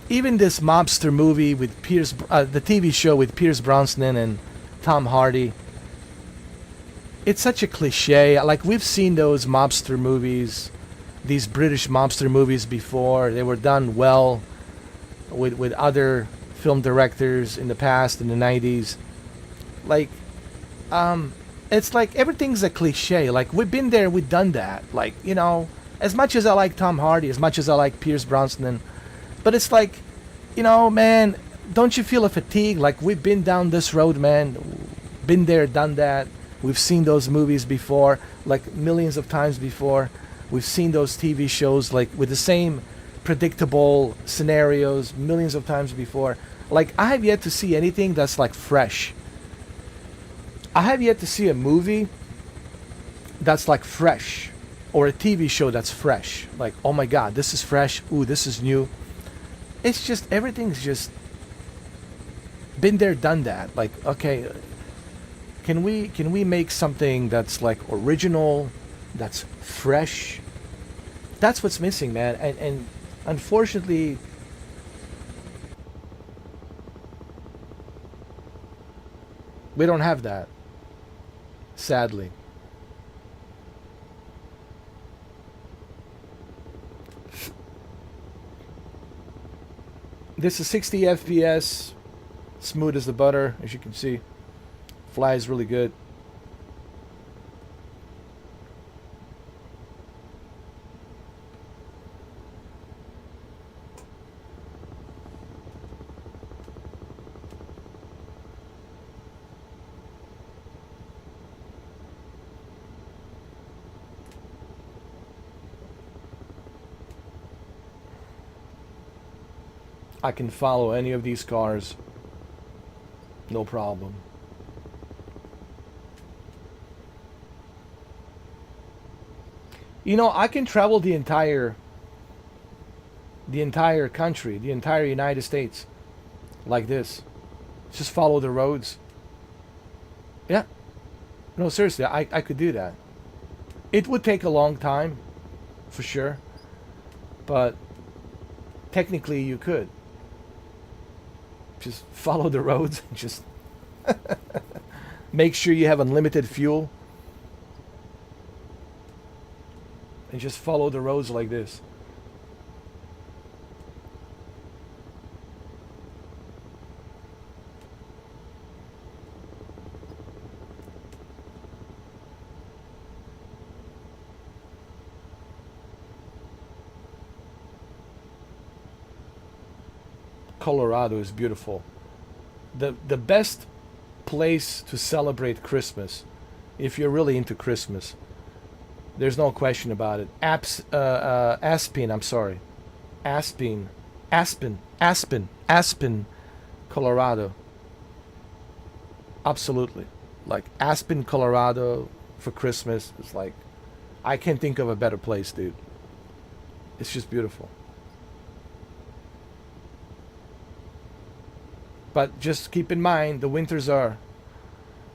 even this mobster movie with the TV show with Pierce Brosnan and Tom Hardy. It's such a cliche. Like, we've seen those mobster movies, these British mobster movies before. They were done well with other film directors in the past, in the 90s. Like, it's like everything's a cliche. Like, we've been there, we've done that. Like, as much as I like Tom Hardy, as much as I like Pierce Brosnan, but it's like, man, don't you feel a fatigue? Like, we've been down this road, man. Been there, done that. We've seen those movies before, like millions of times before. We've seen those TV shows, like, with the same predictable scenarios millions of times before. Like, I have yet to see anything that's like fresh. I have yet to see a movie that's like fresh, or a TV show that's fresh. Like, oh my God, this is fresh. Ooh, this is new. It's just, everything's just been there, done that. Like, okay, can we make something that's like original, that's fresh? That's what's missing, man. And unfortunately, we don't have that. Sadly. This is 60 FPS, smooth as the butter, as you can see. Flies really good. I can follow any of these cars, no problem. I can travel the entire country, the entire United States, like this. Just follow the roads. Yeah. No, seriously, I could do that. It would take a long time, for sure. But technically you could. Just follow the roads and just make sure you have unlimited fuel. And just follow the roads like this. Colorado is beautiful. The best place to celebrate Christmas, if you're really into Christmas, there's no question about it. Aspen, I'm sorry. Aspen, Colorado. Absolutely. Like Aspen, Colorado for Christmas is like, I can't think of a better place, dude. It's just beautiful. But just keep in mind, the winters are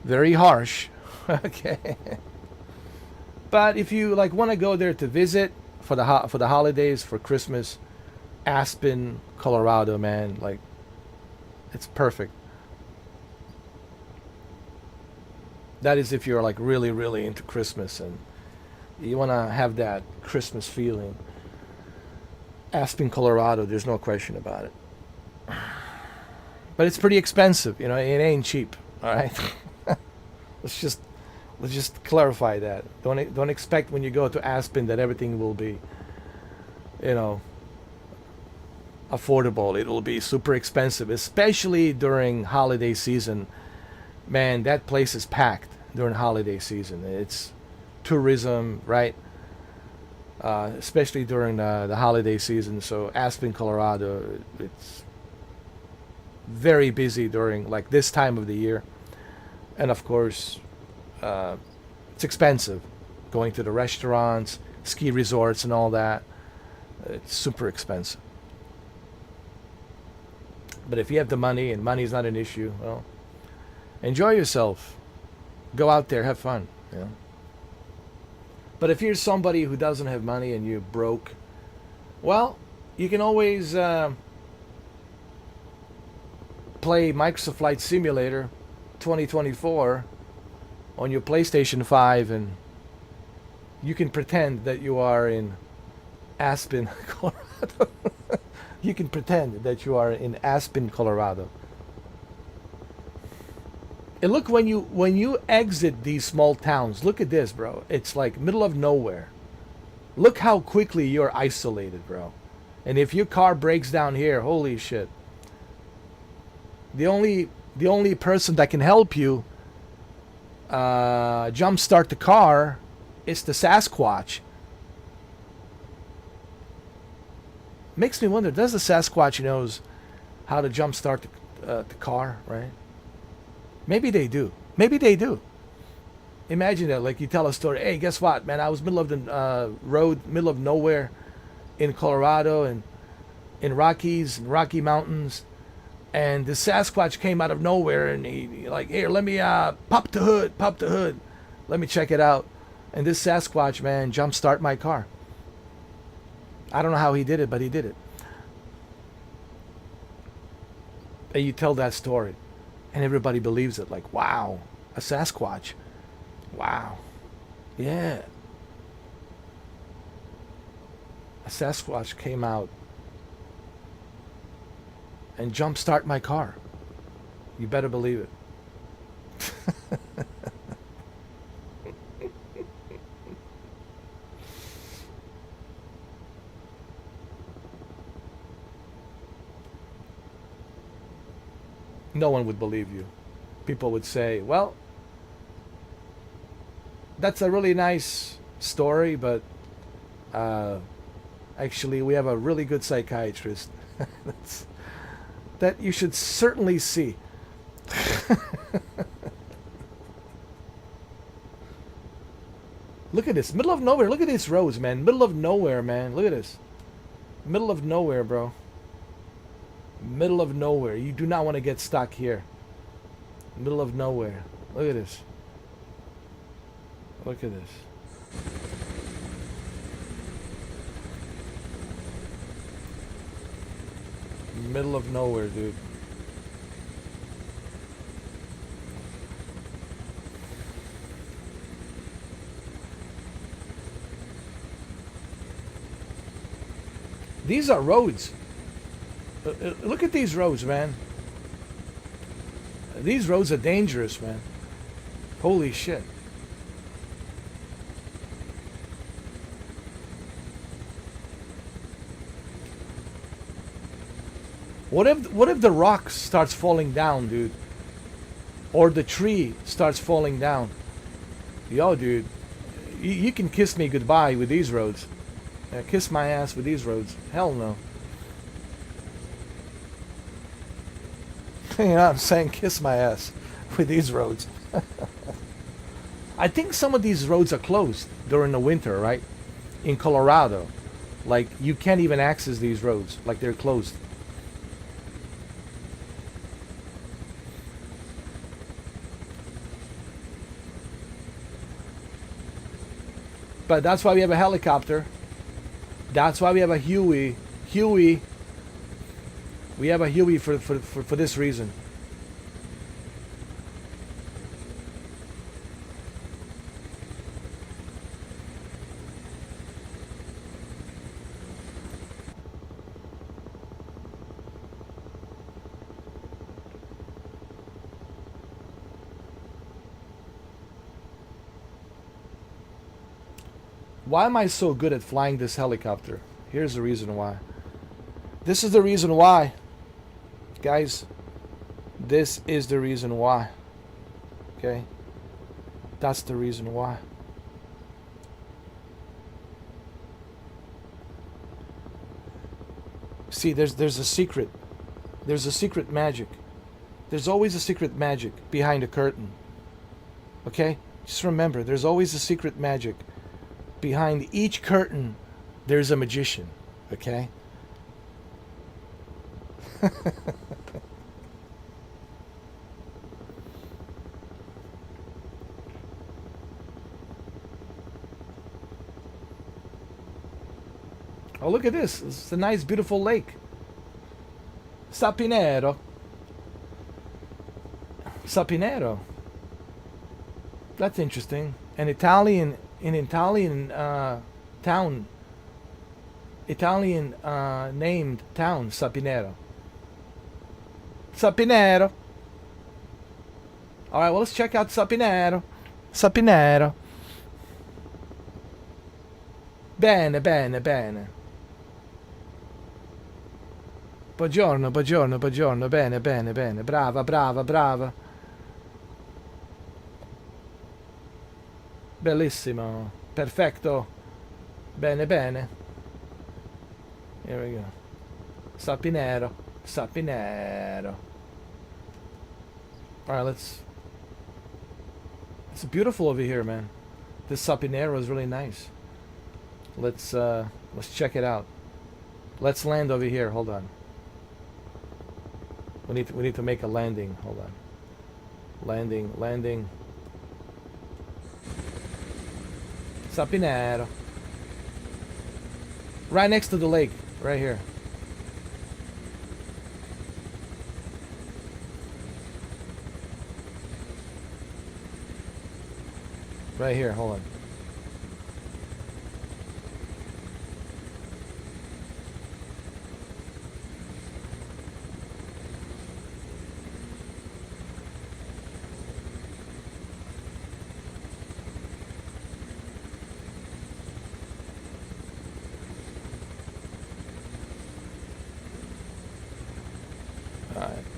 very harsh. Okay. But if you like want to go there to visit for the holidays, for Christmas, Aspen, Colorado, man, like it's perfect. That is if you're like really, really into Christmas and you want to have that Christmas feeling. Aspen, Colorado, there's no question about it. But it's pretty expensive, you know. It ain't cheap. All right. let's just clarify that. Don't expect when you go to Aspen that everything will be, you know, affordable. It will be super expensive, especially during holiday season. Man, that place is packed during holiday season. It's tourism, right? Especially during the holiday season. So Aspen, Colorado, it's very busy during like this time of the year, and of course it's expensive going to the restaurants, ski resorts and all that. It's super expensive. But if you have the money and money is not an issue, well, enjoy yourself, go out there, have fun, you know. But if you're somebody who doesn't have money and you're broke, well, you can always play Microsoft Flight Simulator 2024 on your PlayStation 5 and you can pretend that you are in Aspen, Colorado. You can pretend that you are in Aspen, Colorado. And look, when you exit these small towns, look at this, bro. It's like middle of nowhere. Look how quickly you're isolated, bro. And if your car breaks down here, holy shit. The only person that can help you jumpstart the car is the Sasquatch. Makes me wonder, does the Sasquatch knows how to jumpstart the car, right? Maybe they do. Maybe they do. Imagine that, like you tell a story. Hey, guess what, man? I was middle of the road, middle of nowhere in Colorado and in Rockies and Rocky Mountains. And the Sasquatch came out of nowhere and he like, here, let me pop the hood. Let me check it out. And this Sasquatch, man, jumpstart my car. I don't know how he did it, but he did it. And you tell that story and everybody believes it. Like, wow, a Sasquatch. Wow. Yeah. A Sasquatch came out and jumpstart my car. You better believe it. No one would believe you. People would say, well, that's a really nice story, but actually we have a really good psychiatrist that you should certainly see. Look at this. Middle of nowhere. Look at these roads, man. Middle of nowhere, man. Look at this. Middle of nowhere, bro. Middle of nowhere. You do not want to get stuck here. Middle of nowhere. Look at this. Look at this. middle of nowhere, dude. These are roads. Look at these roads, man. These roads are dangerous, man. Holy shit. What if the rock starts falling down, dude? Or the tree starts falling down? Yo, dude, you can kiss me goodbye with these roads. Kiss my ass with these roads. Hell no. You know what I'm saying? Kiss my ass with these roads. I think some of these roads are closed during the winter, right? In Colorado. Like, you can't even access these roads. Like, they're closed. But that's why we have a helicopter. That's why we have a HUEY. HUEY. We have a HUEY for this reason. Why am I so good at flying this helicopter? Here's the reason why. This is the reason why. Guys, this is the reason why. Okay? That's the reason why. See, there's a secret. There's a secret magic. There's always a secret magic behind a curtain. Okay? Just remember, there's always a secret magic. Behind each curtain, there's a magician. Okay? Oh, look at this. It's a nice, beautiful lake. Sapinero. Sapinero. That's interesting. An Italian town. Italian named town, Sapinero. Sapinero. All right, well, let's check out Sapinero. Sapinero. Bene, bene, bene. Buongiorno, buongiorno, buongiorno. Bene, bene, bene. Brava, brava, brava. Bellissimo. Perfetto. Bene, bene. Here we go. Sapinero. Sapinero. Alright, it's beautiful over here, man. This Sapinero is really nice. Let's check it out. Let's land over here. Hold on. We need to make a landing. Hold on. Landing. Sapinero. Right next to the lake. Right here. Right here. Hold on.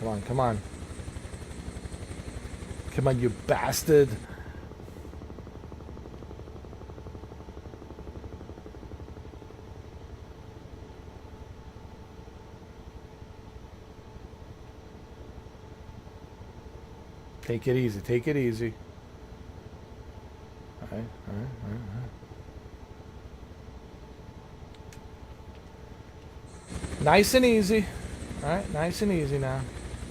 Alright, come on. Come on, you bastard. Take it easy, take it easy. Alright. Nice and easy. Alright, nice and easy now.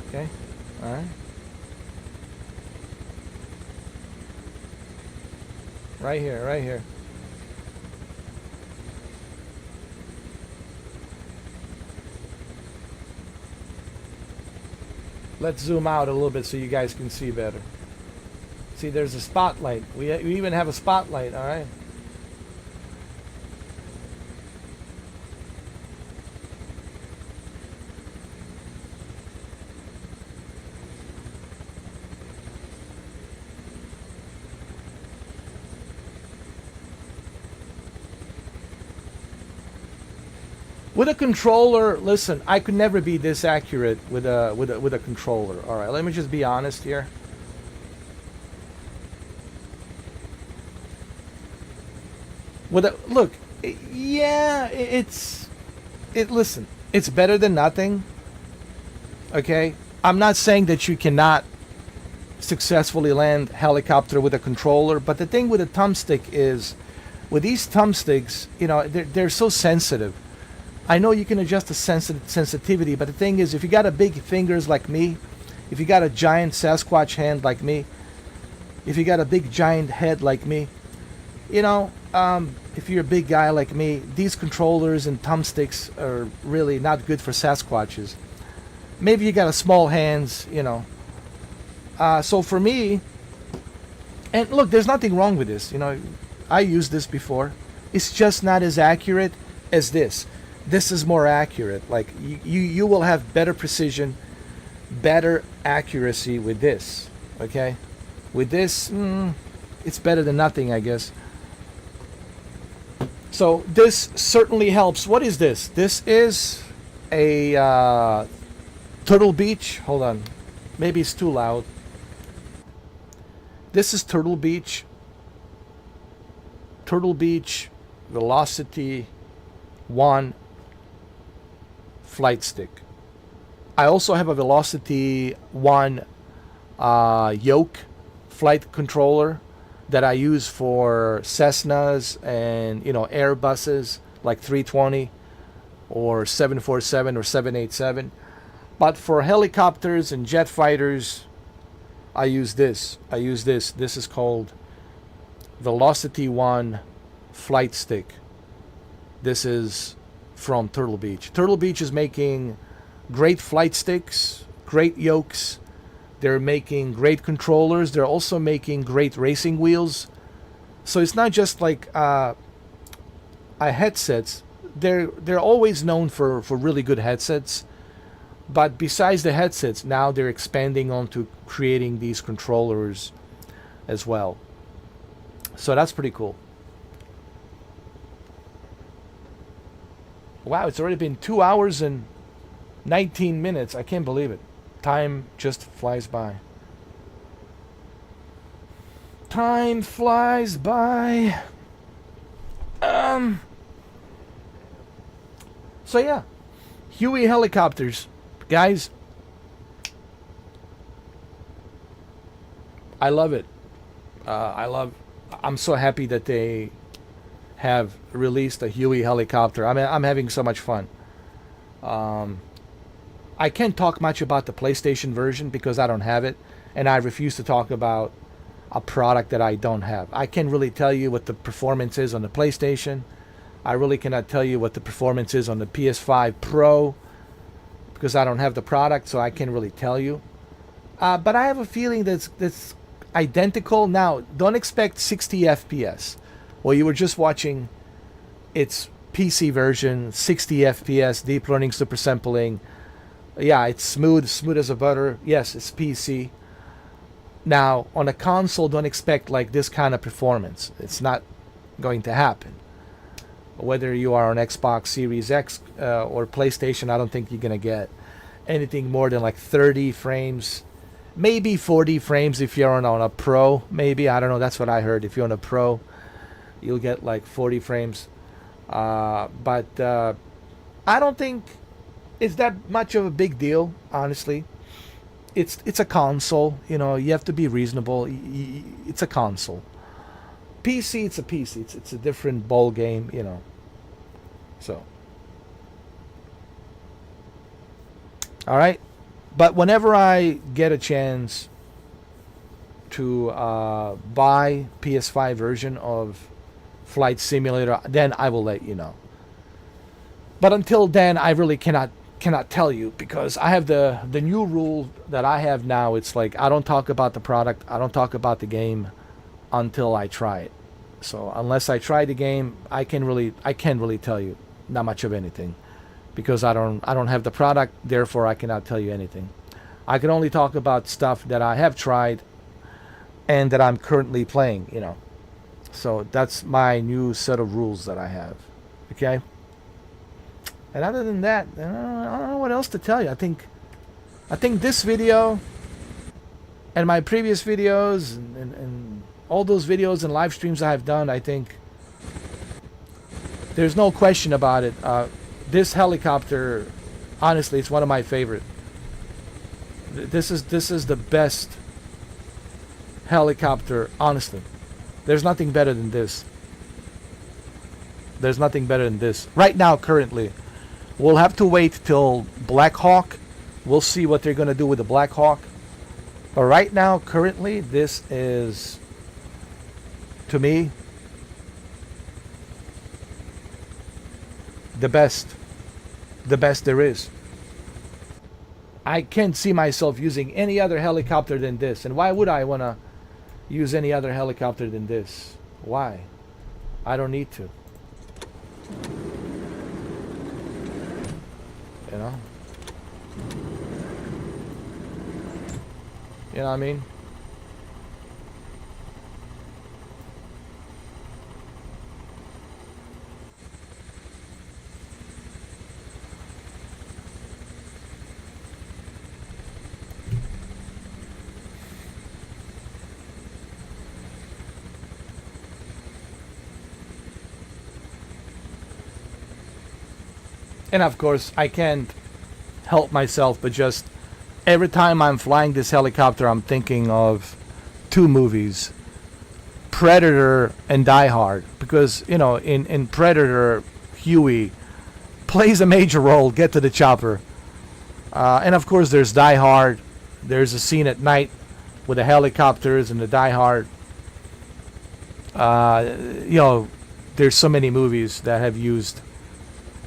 Okay? Alright. Right here, right here. Let's zoom out a little bit so you guys can see better. See, there's a spotlight. We even have a spotlight, all right? With a controller, listen, I could never be this accurate with a controller. All right, let me just be honest here. With a look, yeah, listen, it's better than nothing. Okay, I'm not saying that you cannot successfully land helicopter with a controller, but the thing with a thumbstick is, with these thumbsticks, they're so sensitive. I know you can adjust the sensitivity, but the thing is, if you got a big fingers like me, if you got a giant Sasquatch hand like me, if you got a big giant head like me, if you're a big guy like me, these controllers and thumbsticks are really not good for Sasquatches. Maybe you got a small hands. So for me, and look, there's nothing wrong with this. I used this before. It's just not as accurate as this. This is more accurate. Like you will have better precision, better accuracy with this. Okay, with this, it's better than nothing, I guess. So this certainly helps. What is this? This is a Turtle Beach. Hold on, maybe it's too loud. This is Turtle Beach. Turtle Beach Velocity 1 flight stick. I also have a Velocity 1 yoke flight controller that I use for Cessnas and Airbuses like 320 or 747 or 787. But for helicopters and jet fighters, I use this. This is called Velocity 1 flight stick. This is from Turtle Beach. Turtle Beach is making great flight sticks, great yokes. They're making great controllers. They're also making great racing wheels. So it's not just like headsets. They're always known for really good headsets. But besides the headsets, now they're expanding onto creating these controllers as well. So that's pretty cool. Wow, it's already been 2 hours and 19 minutes. I can't believe it. Time just flies by. Time flies by. So yeah, HUEY helicopters, guys. I love it. I'm so happy that they have released a HUEY helicopter. I'm having so much fun. I can't talk much about the PlayStation version because I don't have it, and I refuse to talk about a product that I don't have. I can't really tell you what the performance is on the PlayStation. I really cannot tell you what the performance is on the PS5 Pro because I don't have the product, so I can't really tell you. But I have a feeling that's identical. Now, don't expect 60 FPS. Well, you were just watching its PC version, 60 FPS, deep learning, super sampling. Yeah, it's smooth as a butter. Yes, it's PC. Now, on a console, don't expect like this kind of performance. It's not going to happen. Whether you are on Xbox Series X or PlayStation, I don't think you're going to get anything more than like 30 frames. Maybe 40 frames if you're on a Pro. Maybe, I don't know. That's what I heard. If you're on a Pro, you'll get like 40 frames. But I don't think it's that much of a big deal, honestly. It's a console, you have to be reasonable. It's a console. PC, it's a PC. It's a different ball game, So, all right. But whenever I get a chance to buy PS5 version of Flight Simulator, then I will let you know. But until then, I really cannot cannot tell you because I have the new rule that I have now. It's like I don't talk about the product, I don't talk about the game until I try it. So unless I try the game, I can't really tell you not much of anything because I don't have the product, therefore I cannot tell you anything. I can only talk about stuff that I have tried and that I'm currently playing, you know. So that's my new set of rules that I have. Okay? And other than that, I don't know what else to tell you. I think this video and my previous videos and all those videos and live streams I've done, I think there's no question about it. This helicopter, honestly, it's one of my favorite. This is the best helicopter, honestly. There's nothing better than this. There's nothing better than this. Right now, currently. We'll have to wait till Black Hawk. We'll see what they're going to do with the Black Hawk. But right now, currently, this is, to me, the best. The best there is. I can't see myself using any other helicopter than this. And why would I want to use any other helicopter than this? Why? I don't need to. You know? You know what I mean? And of course, I can't help myself but just every time I'm flying this helicopter, I'm thinking of two movies, Predator and Die Hard. Because, you know, in Predator, Huey plays a major role, get to the chopper. And of course, there's Die Hard. There's a scene at night with the helicopters and the Die Hard. You know, there's so many movies that have used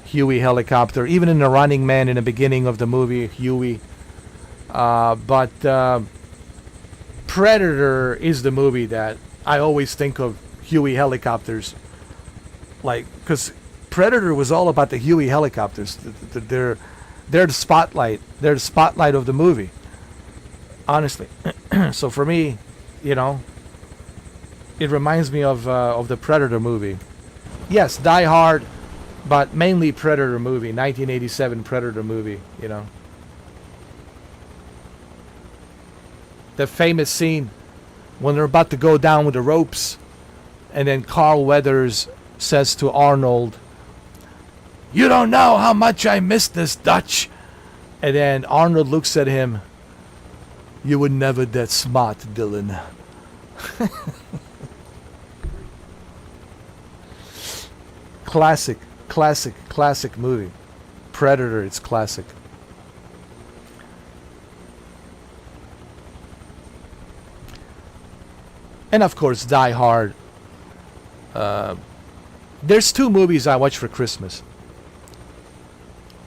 Huey helicopter, even in The Running Man in the beginning of the movie, Huey. But Predator is the movie that I always think of Huey helicopters. Like, because Predator was all about the Huey helicopters. They're the spotlight. They're the spotlight of the movie. Honestly. So for me, you know, it reminds me of the Predator movie. Yes, Die Hard, but mainly Predator movie, 1987 Predator movie, you know. The famous scene when they're about to go down with the ropes, and then Carl Weathers says to Arnold, "You don't know how much I miss this, Dutch." And then Arnold looks at him, "You were never that smart, Dylan." Classic movie. Predator, it's classic. And of course, Die Hard. There's two movies I watch for Christmas.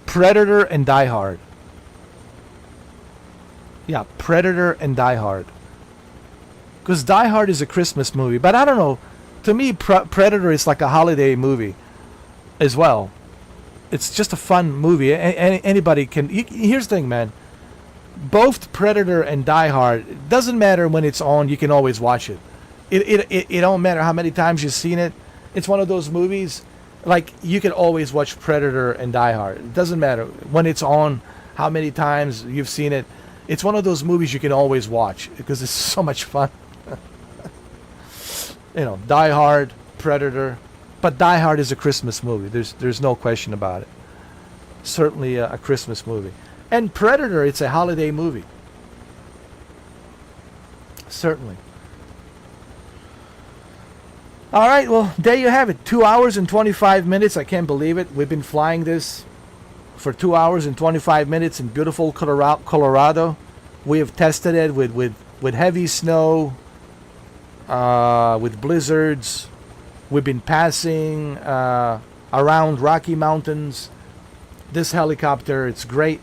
Predator and Die Hard. Yeah, Predator and Die Hard. Because Die Hard is a Christmas movie, but I don't know. To me, Predator is like a holiday movie as well. It's just a fun movie. Anybody can. Here's the thing, man. Both Predator and Die Hard, it doesn't matter when it's on, you can always watch it. It don't matter how many times you've seen it. It's one of those movies, like, you can always watch Predator and Die Hard. It doesn't matter when it's on, how many times you've seen it. It's one of those movies you can always watch because it's so much fun. You know, Die Hard, Predator. But Die Hard is a Christmas movie. There's no question about it. Certainly a Christmas movie. And Predator, it's a holiday movie. Certainly. All right, well, there you have it. 2 hours and 25 minutes. I can't believe it. We've been flying this for 2 hours and 25 minutes in beautiful Colorado. We have tested it with heavy snow, with blizzards. We've been passing around Rocky Mountains. this helicopter. It's great.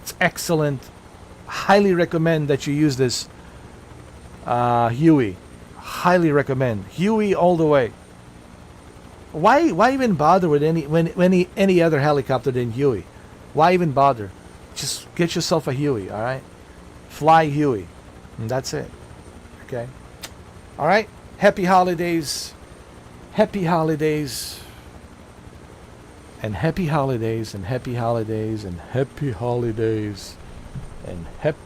It's excellent. Highly recommend that you use this HUEY. Highly recommend HUEY all the way. Why even bother with any other helicopter than HUEY? Why even bother? Just get yourself a HUEY, all right? Fly HUEY, and that's it. Okay. All right. Happy holidays. Happy holidays. And happy holidays and happy holidays and happy holidays and happy